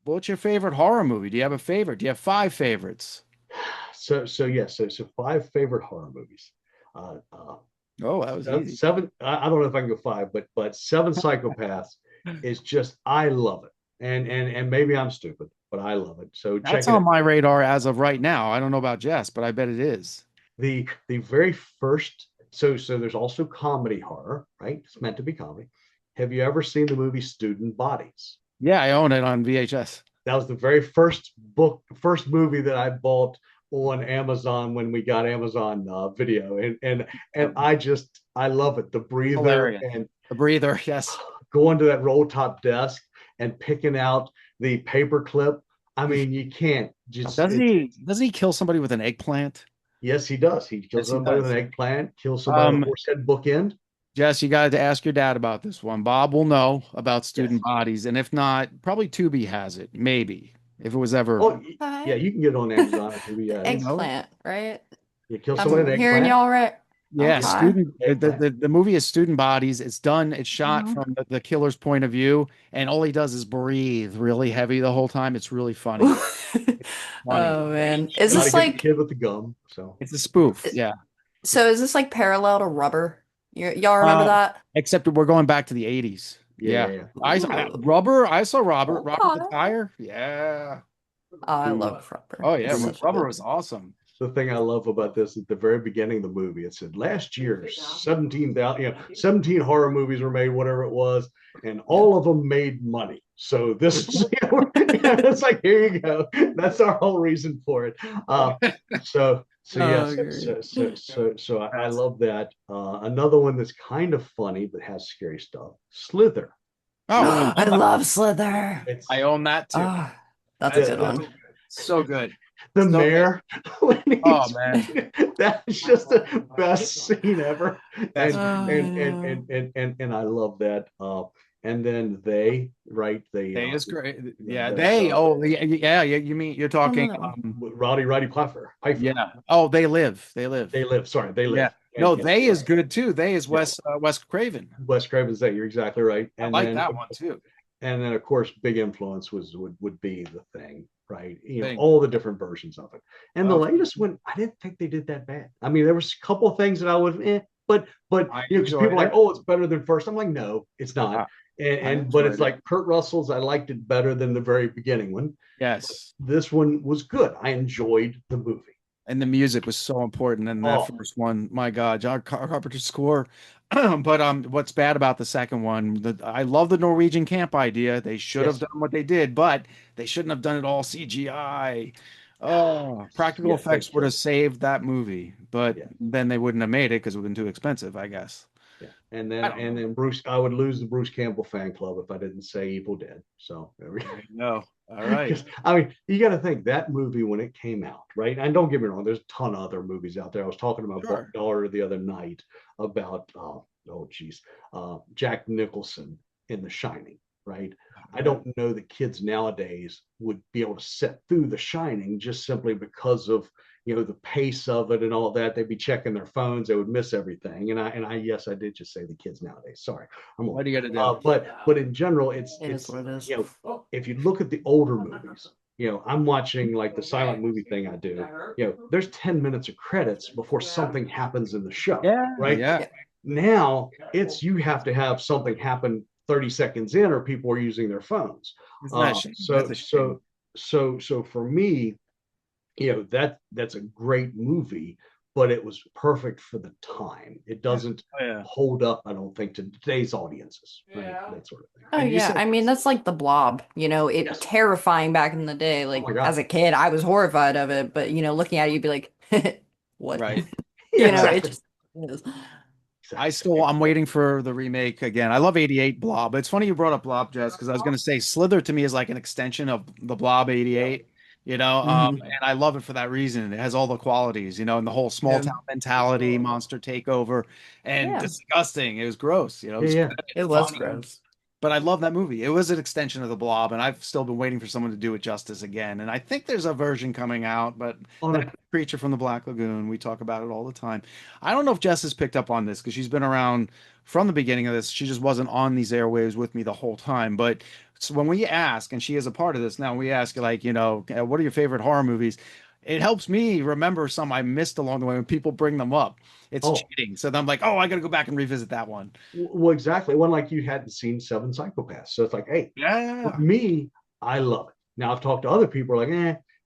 what's your favorite horror movie? Do you have a favorite? Do you have five favorites? So yes. So five favorite horror movies. Uh, Oh, that was easy. seven. I don't know if I can go five, but Seven Psychopaths is just, I love it. And maybe I'm stupid, but I love it. So check That's it out. on my radar as of right now. I don't know about Jess, but I bet it is. The very first. So there's also comedy horror, right? It's meant to be comedy. Have you ever seen the movie Student Bodies? Yeah, I own it on VHS. That was the very first movie that I bought on Amazon when we got Amazon Video, and I love it. The breather Hilarious. and The breather, yes. going to that roll top desk and picking out the paper clip. I mean, you can't just. Doesn't he kill somebody with an eggplant? Yes, he does. He kills Yes, he somebody with does. an eggplant, kills somebody with a Um, horse head bookend. Jess, you got to ask your dad about this one. Bob will know about Yes. student bodies, and if not, probably Tubi has it. Maybe if it was ever, Oh, yeah, Okay. you can get it on Amazon or Tubi. Yeah, The you it's, know, eggplant, right? you kill somebody with I'm an hearing eggplant. y'all right. yeah, Okay. student. Eggplant. The movie is Student Bodies. It's shot Mhm. from the killer's point of view, and all he does is breathe really heavy the whole time. It's really funny. Funny. Oh man. Is Got to this get the like kid with the gum. So It's a spoof. Yeah. so is this like parallel to Rubber? Y'all remember Uh, that? Except we're going back to the 80s. Yeah. yeah. Ooh. I saw Robert the Okay. Tire. Yeah. Oh, I The love Rubber. Oh yeah, It's such a Rubber good. was awesome. the thing I love about this at the very beginning of the movie, it said last year 17,000, 17 horror movies were made, whatever it was, and all of them made money. So this is, it's like, here you go. That's our whole reason for it. So yes, I love that. Another one that's kind of funny but has scary stuff. Slither. Oh, I love Slither. It's I own that too. Oh, that's a good the, one. So good. the So mayor. When Oh he's, man. that's just the best scene ever. That's And I love that. And then they, right? They is great. Yeah, the yeah. You mean you're I don't know talking that one. Roddy Piper. yeah. Oh, they live. They live. They live. Sorry, they Yeah. live. No, And they is good too. They is Yeah. Wes Craven. Wes Craven's that. You're exactly right. I like that one too. And then of course, big influence would be The Thing, right? Thing. All the different versions of it. And the Oh. latest one, I didn't think they did that bad. I mean, there was a couple of things that I would, but I because enjoyed people are like, it. oh, it's better than first. I'm like, no, it's not. But it's enjoyed like Kurt Russell's. I liked it better than the very beginning one. Yes. This one was good. I enjoyed the movie. And the music was so important in that Oh. first one. My God, John Carpenter's score. But what's bad about the second one? I love the Norwegian camp idea. They should have Yes, done what they did, but they shouldn't have done it all CGI. Oh, practical yes, they effects would have killed saved that movie, but it. Yeah. then they wouldn't have made it because it would have been too expensive, I guess. Yeah, and I then don't know. Bruce, I would lose the Bruce Campbell fan club if I didn't say Evil Dead. So there we go. There you go. All right. Because I mean, you got to think that movie when it came out, right? And don't get me wrong, there's a ton of other movies out there. I was talking to my Sure. daughter the other night about, oh geez, Jack Nicholson in The Shining, right? I Yeah. don't know that kids nowadays would be able to sit through The Shining just simply because of the pace of it and all that. They'd be checking their phones, they would miss everything. And I yes, I did just say the kids nowadays. Sorry, I'm What old. are you gonna do? But in general, it's It is it's what it is. if you look at the older movies, I'm watching like the silent movie thing I do. There's 10 minutes of credits before something happens in the show, Yeah. right? Yeah. Now it's you have to have something happen 30 seconds in, or people are using their phones. Isn't that a shame? That's So a shame. for me, that's a great movie, but it was perfect for the time. It Yeah. doesn't Oh, yeah. hold up, I don't think, to today's audiences, right? That sort of thing. Oh And you yeah, said I mean that's like the Blob, it Yes. terrifying back in the day. Oh Like my as God. a kid, I was horrified of it, but looking at it, you'd be like, what? right. Yeah, It exactly. just is. Exactly. I'm waiting for the remake again. I love 88 Blob. It's funny you brought up Blob, Jess, because I was going to say Slither to me is like an extension of the Blob 88, and Mhm. I love it for that reason. It has all the qualities, and the whole small Yeah. town mentality, monster takeover, and Yeah, disgusting. It was gross, it Yeah, was yeah. it was funny. gross. But I love that movie. It was an extension of the Blob, and I've still been waiting for someone to do it justice again. And I think there's a version coming out, but Oh that no. creature from the Black Lagoon, we talk about it all the time. I don't know if Jess has picked up on this because she's been around from the beginning of this. She just wasn't on these airwaves with me the whole time. But so when we ask, and she is a part of this now, we ask like, what are your favorite horror movies? It helps me remember some I missed along the way when people bring them up. It's Oh, cheating. So then I'm like, oh, I got to go back and revisit that one. well, exactly. It wasn't like you hadn't seen Seven Psychopaths. So it's like, hey, for Yeah. me, I love it. Now I've talked to other people like,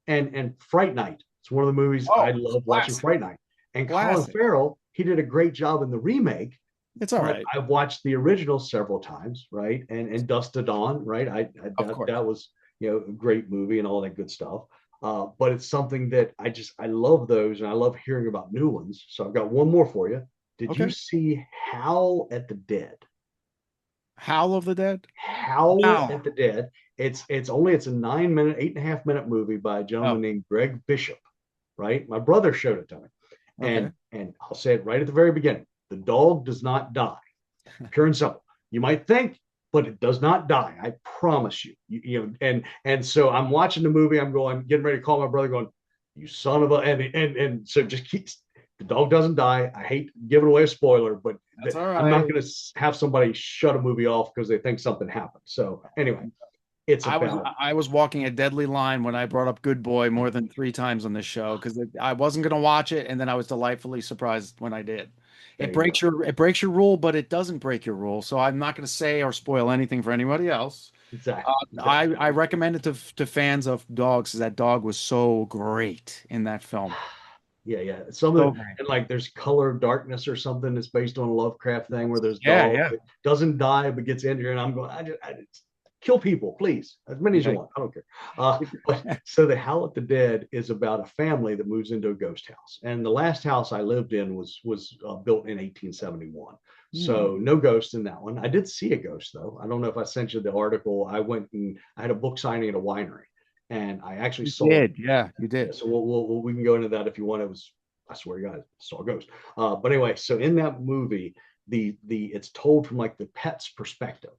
and Fright Night. It's one of the movies I Oh, love watching. classic. Fright Night. And Colin Classic. Farrell, he did a great job in the remake, It's all but right. I've watched the original several times, right? And Dust to Dawn, right? Of course. That was a great movie and all that good stuff. But it's something that I love those, and I love hearing about new ones. So I've got one more for you. Did you Okay. see Howl at the Dead? Howl of the Dead? Howl No. at the Dead. It's a 9 minute, 8.5 minute movie by a gentleman Oh, named Greg Bishop, right? My brother showed it to me. okay. And I'll say it right at the very beginning. The dog does not die. Pure and simple. You might think, but it does not die. I promise you. And so I'm watching the movie. I'm going, getting ready to call my brother, going, "You son of a," and so just keeps. The dog doesn't die. I hate giving away a spoiler, but That's all I'm not right. going to have somebody shut a movie off because they think something happened. So anyway, it's I was about I was walking a deadly line when I brought up Good Boy more than three times on this show because I wasn't going to watch it, and then I was delightfully surprised when I did. there you go. It breaks your rule, but it doesn't break your rule. So I'm not going to say or spoil anything for anybody else. Exactly. Exactly. I recommend it to fans of dogs because that dog was so great in that film. Yeah, yeah. Some of So the, great. and like there's Color of Darkness or something that's based on a Lovecraft thing where there's Yeah, dog yeah, that doesn't die but gets injured, and I'm going, I just kill people, please, as many as you yeah. want. I don't care. But so the Howl at the Dead is about a family that moves into a ghost house, and the last house I lived in was built in 1871. Hmm. So no ghosts in that one. I did see a ghost though. I don't know if I sent you the article. I went and I had a book signing at a winery, and I actually You saw. did, yeah, you Yeah, did. so we can go into that if you want. It was, I swear to God, I saw a ghost. But anyway, so in that movie, the it's told from like the pet's perspective,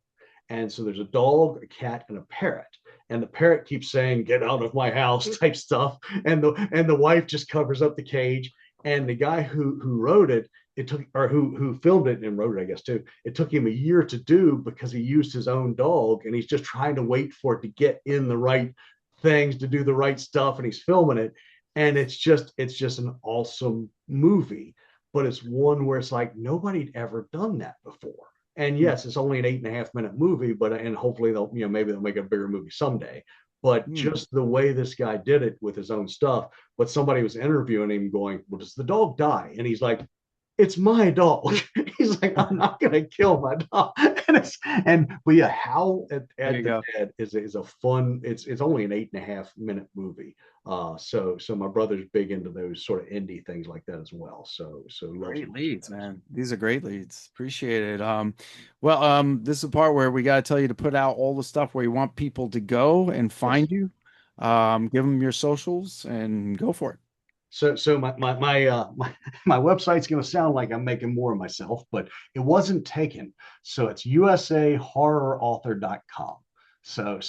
and so there's a dog, a cat, and a parrot, and the parrot keeps saying "Get out of my house" type stuff, and the wife just covers up the cage, and the guy who wrote it. It took, or who filmed it and wrote it, I guess too. It took him a year to do because he used his own dog, and he's just trying to wait for it to get in the right things to do the right stuff, and he's filming it, and it's just an awesome movie, but it's one where it's like nobody'd ever done that before. And Hmm. yes, it's only an 8.5 minute movie, but and hopefully they'll, maybe they'll make a bigger movie someday. But Hmm. just the way this guy did it with his own stuff. But somebody was interviewing him going, well, does the dog die? And he's like, it's my dog. He's like, I'm not gonna kill my dog. But yeah, Howl There at you the go. Dead is a fun. It's only an 8.5 minute movie. So my brother's big into those sort of indie things like that as well. So he loves Great watching leads, those. man. These are great leads. Appreciate it. Well, this is the part where we got to tell you to put out all the stuff where you want people to go and Yes. find you. Give them your socials and go for it. So my website's going to sound like I'm making more of myself, but it wasn't taken. So it's usahorrorauthor.com. So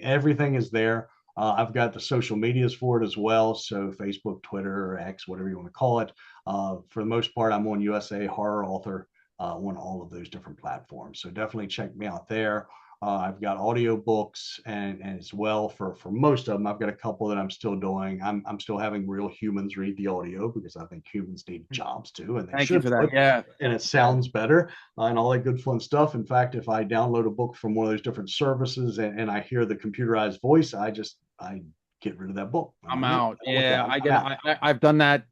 everything is there. I've got the social medias for it as well. So Facebook, Twitter, or X, whatever you want to call it. For the most part, I'm on USA Horror Author on all of those different platforms. So definitely check me out there. I've got audio books and as well for most of them, I've got a couple that I'm still doing. I'm still having real humans read the audio because I think humans need jobs too, and they Thank you should for that. do it. Yeah. And it Yeah. sounds better and all that good fun stuff. In fact, if I download a book from one of those different services and I hear the computerized voice, I get rid of that book. I'm I'm like, nope, out. I don't want that. Yeah, I I'm get it. out. I've done that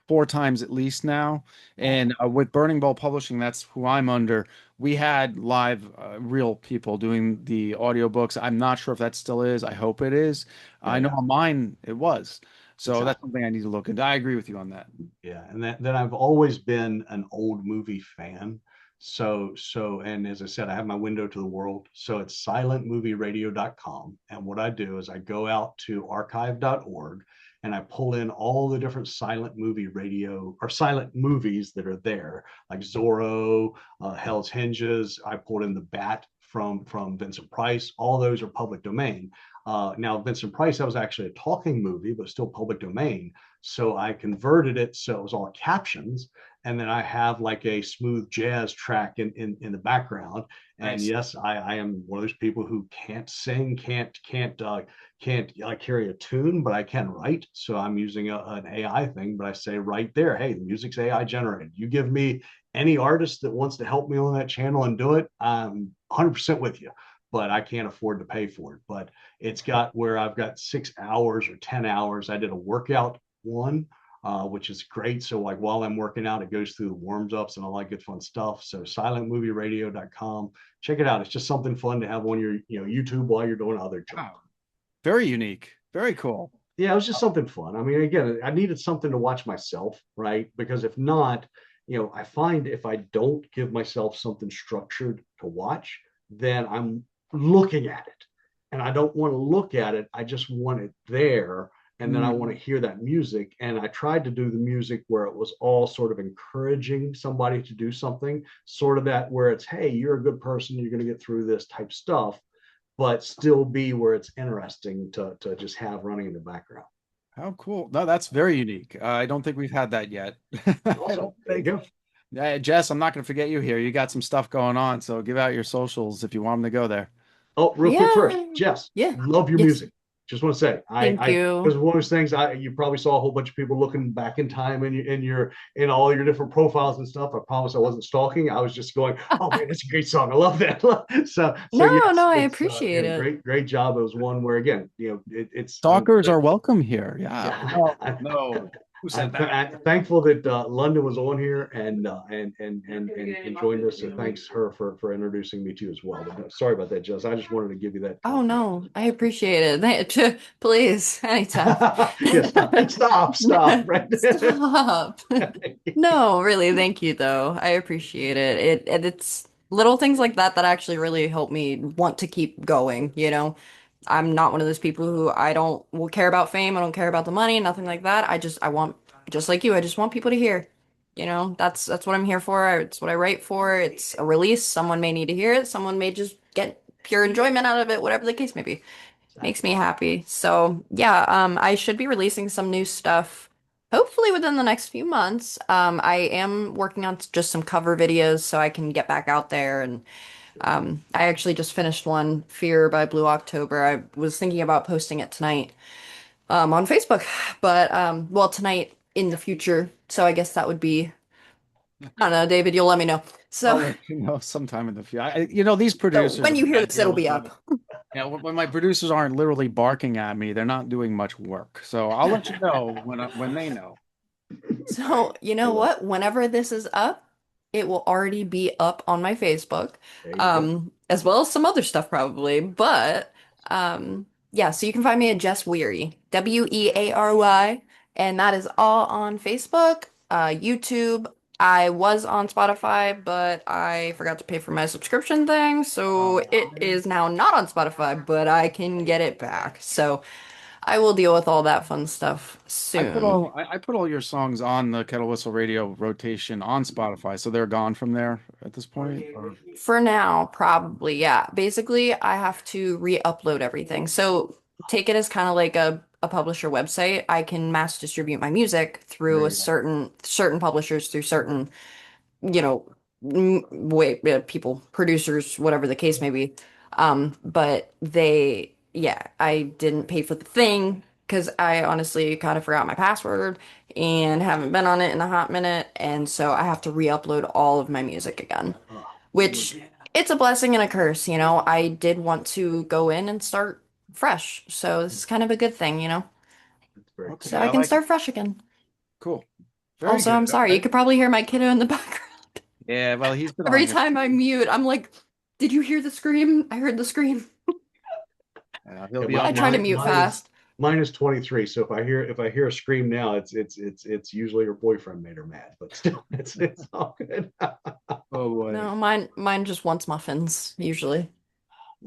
4 times at least now. Awesome. And with Burning Ball Publishing, that's who I'm under. We had live real people doing the audiobooks. I'm not sure if that still is. I hope it is. Yeah, I know yeah, on mine it was. So that's exactly. something I need to look into. I agree with you on that. Yeah, and then I've always been an old movie fan. And as I said, I have my window to the world. So it's silentmovieradio.com. And what I do is I go out to archive.org and I pull in all the different silent movie radio or silent movies that are there, like Zorro, Hell's Hinges. I pulled in The Bat from Vincent Price. All those are public domain. Now, Vincent Price, that was actually a talking movie, but still public domain. So I converted it so it was all captions. And then I have like a smooth jazz track in the background. And Nice. yes, I am one of those people who can't sing, can't carry a tune, but I can write. So I'm using an AI thing, but I say right there, hey, the music's AI generated. You give me any artist that wants to help me on that channel and do it, I'm 100% with you. But I can't afford to pay for it. But it's got where I've got 6 hours or 10 hours. I did a workout one, which is great. So like while I'm working out, it goes through the warms ups and all that good fun stuff. So silentmovieradio.com. Check it out. It's just something fun to have on your YouTube while you're doing other junk. Wow. Very unique. Very cool. Yeah, it was just something fun. I mean, again, I needed something to watch myself, right? Because if not, I find if I don't give myself something structured to watch, then I'm looking at it. And I don't want to look at it. I just want it there. And then I Mm. want to hear that music. And I tried to do the music where it was all sort of encouraging somebody to do something, sort of that where it's, hey, you're a good person, you're going to get through this type stuff, but still be where it's interesting to just have running in the background. How cool. No, that's very unique. I don't think we've had that yet. I Awesome. don't There you think. go. Jess, I'm not going to forget you here. You got some stuff going on, so give out your socials if you want them to go there. Oh, real quick first, Yeah. Jess, Yeah. love your Yes. music. Just want to say, Thank because you. one of those things, you probably saw a whole bunch of people looking back in time in all your different profiles and stuff. I promise I wasn't stalking. I was just going, oh man, that's a great song. I love that. So No, yes, no, I it's appreciate it. great job. It was one where again, I'm Stalkers are welcome here. Yeah. yeah, No, no. Who said that? I'm thankful that London was on here and joined us. So thanks her for introducing me to you as well. But no, sorry about that, Jess. I just wanted to give you that Oh compliment. no, I appreciate it. Please, anytime. Yeah, stop, right? Stop. No, really, thank you though. I appreciate it. It's little things like that that actually really help me want to keep going, you know. I'm not one of those people who I don't will care about fame, I don't care about the money, nothing like that. I want just like you, I just want people to hear. You know, that's what I'm here for. It's what I write for. It's a release. Someone may need to hear it. Someone may just get pure enjoyment out of it, whatever the case may be. Makes me happy. So yeah, I should be releasing some new stuff hopefully within the next few months. I am working on just some cover videos so I can get back out there and I actually just finished one, Fear by Blue October. I was thinking about posting it tonight on Facebook, but well, tonight in the future. So I guess that would be, I don't know, David, you'll let me know. I'll So let you know sometime in the future. These so producers when have you a hear bad this, deal it'll with be me. up. When my producers aren't literally barking at me, they're not doing much work. So I'll let you know when they know. So, you I know love what? Whenever this is up, it will already be up on my Facebook, it. There you go. as well as some other stuff probably. But yeah, so you can find me at Jess Weary, Weary, and that is all on Facebook, YouTube. I was on Spotify, but I forgot to pay for my subscription thing, so Oh, it is now not on Spotify, but I can get it back. So I will deal with all that fun stuff soon. I put all your songs on the Kettle Whistle Radio rotation on Spotify, so they're gone from there at this point. Or For now, probably, yeah. Basically, I have to re-upload everything. So take it as kind of like a publisher website. I can mass distribute my music there through a you go. certain publishers, through certain, you know, way people, producers, whatever the case may be. But yeah, I didn't pay for the thing because I honestly kind of forgot my password and haven't been on it in a hot minute, and so I have to re-upload all of my music again, Oh, which it's a blessing and a curse, you know. I did want to go in and start fresh, so this is kind of a good thing, you know. that's very So cool. okay, I I can like it. start fresh again. Cool, very Also, good. I'm sorry, you Okay. could probably hear my kiddo in the background. Yeah, well, he's been on Every here. time I mute, I'm like, did you hear the scream? I heard the scream. He'll Yeah, be on I here. try to mute fast. mine is 23. So if I hear a scream now, it's usually her boyfriend made her mad, but still it's all good. I Oh boy. No, mine just wants muffins, usually.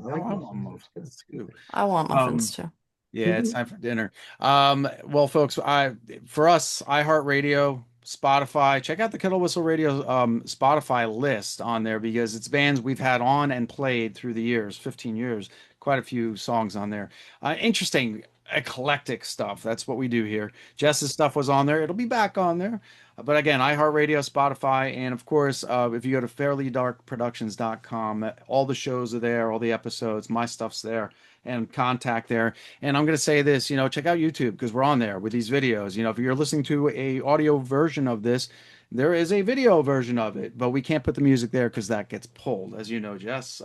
Oh, like I want muffins. muffins That's good. too. I want muffins Um, too. Yeah, it's time for dinner. Well, folks, for us, iHeartRadio, Spotify, check out the Kettle Whistle Radio Spotify list on there because it's bands we've had on and played through the years, 15 years, quite a few songs on there. Interesting, eclectic stuff. That's what we do here. Jess's stuff was on there. It'll be back on there. But again, iHeartRadio, Spotify, and of course, if you go to fairlydarkproductions.com, all the shows are there, all the episodes, my stuff's there, and contact there. And I'm going to say this, check out YouTube because we're on there with these videos. If you're listening to a audio version of this, there is a video version of it, but we can't put the music there because that gets pulled, as you know, Jess.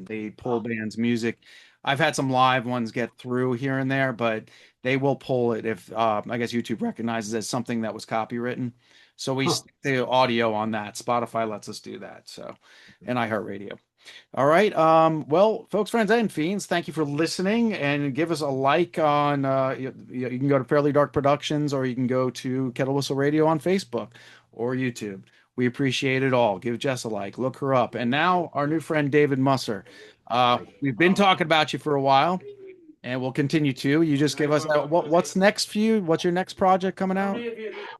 They pull bands' music. I've had some live ones get through here and there, but they will pull it if I guess YouTube recognizes it as something that was copywritten. So we Huh. stick the audio on that. Spotify lets us do that. So, and iHeartRadio. All right. Well, folks, friends, and fiends, thank you for listening and give us a like on you can go to Fairly Dark Productions or you can go to Kettle Whistle Radio on Facebook or YouTube. We appreciate it all. Give Jess a like, look her up. And now our new friend David Musser. Thank you. We've been talking about you for a while and we'll continue to. You just give us what's next for you? What's your next project coming out?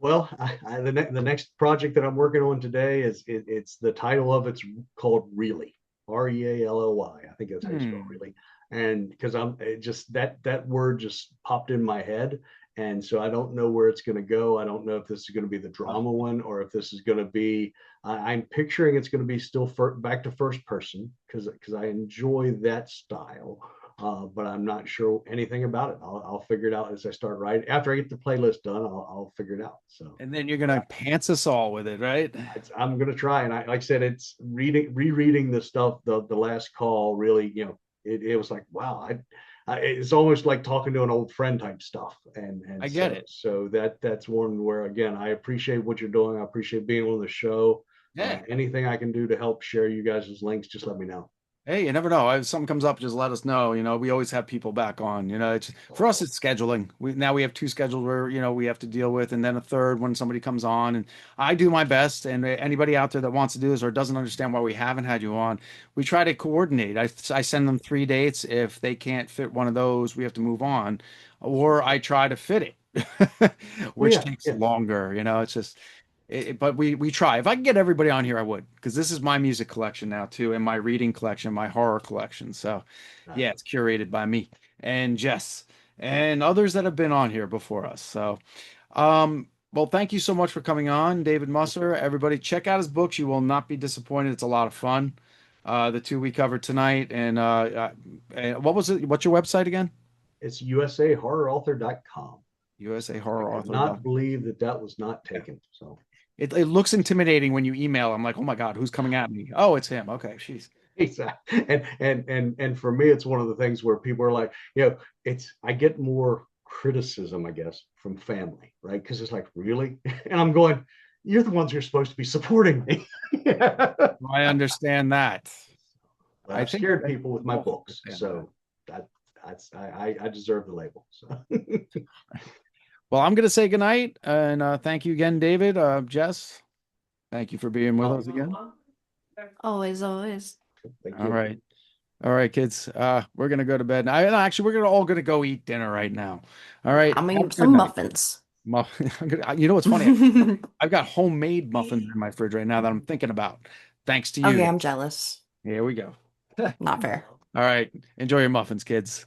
Well, the next project that I'm working on today it's the title of it's called Really, Really. I think that's how you spell Hmm. really. And because just that word just popped in my head, and so I don't know where it's going to go. I don't know if this is going to be the drama one or if this is going to be. I'm picturing it's going to be still back to first person because I enjoy that style. But I'm not sure anything about it. I'll figure it out as I start writing. After I get the playlist done, I'll figure it out. So And then you're gonna pants us all with it, right? I'm gonna try. And like I said, it's rereading the stuff. The last call really, it was like, wow, it's almost like talking to an old friend type stuff. And I get so it. that's one where again, I appreciate what you're doing. I appreciate being on the show. Yeah. Anything I can do to help share you guys' links, just let me know. Hey, you never know. If something comes up, just let us know. We always have people back on. It's for us, it's scheduling. We have two schedules where we have to deal with, and then a third when somebody comes on. And I do my best. And anybody out there that wants to do this or doesn't understand why we haven't had you on, we try to coordinate. I send them 3 dates. If they can't fit one of those, we have to move on, or I try to fit it, Oh which yeah, takes yeah. longer. It's just. But we try. If I could get everybody on here, I would, because this is my music collection now too, and my reading collection, my horror collection. So, yeah, it's curated by me and Jess and others that have been on here before us. So, well, thank you so much for coming on, David Musser. Everybody, check out his books. You will not be disappointed. It's a lot of fun. The two we covered tonight, and what was it? What's your website again? It's usahorrorauthor.com. USA I Horror Author. cannot believe that was not taken. So It looks intimidating when you email. I'm like, oh my God, who's coming at me? Oh, it's him. Okay, she's. exactly. And for me, it's one of the things where people are like, it's I get more criticism, I guess, from family, right? Because it's like, really? And I'm going, you're the ones who are supposed to be supporting me. I understand that. But I I've think scared I people with my both books, understand so I deserve the label. So that. Well, I'm going to say goodnight and thank you again, David. Jess, thank you for being with us again. Always, always. thank All you. right. All right, kids. We're gonna go to bed. No, actually, we're gonna go eat dinner right now. All right. I'm gonna Have a get good some night. muffins. You know what's funny? I've got homemade muffins in my fridge right now that I'm thinking about. Thanks to Okay, you. I'm jealous. Here we go. All Not fair. right. Enjoy your muffins, kids.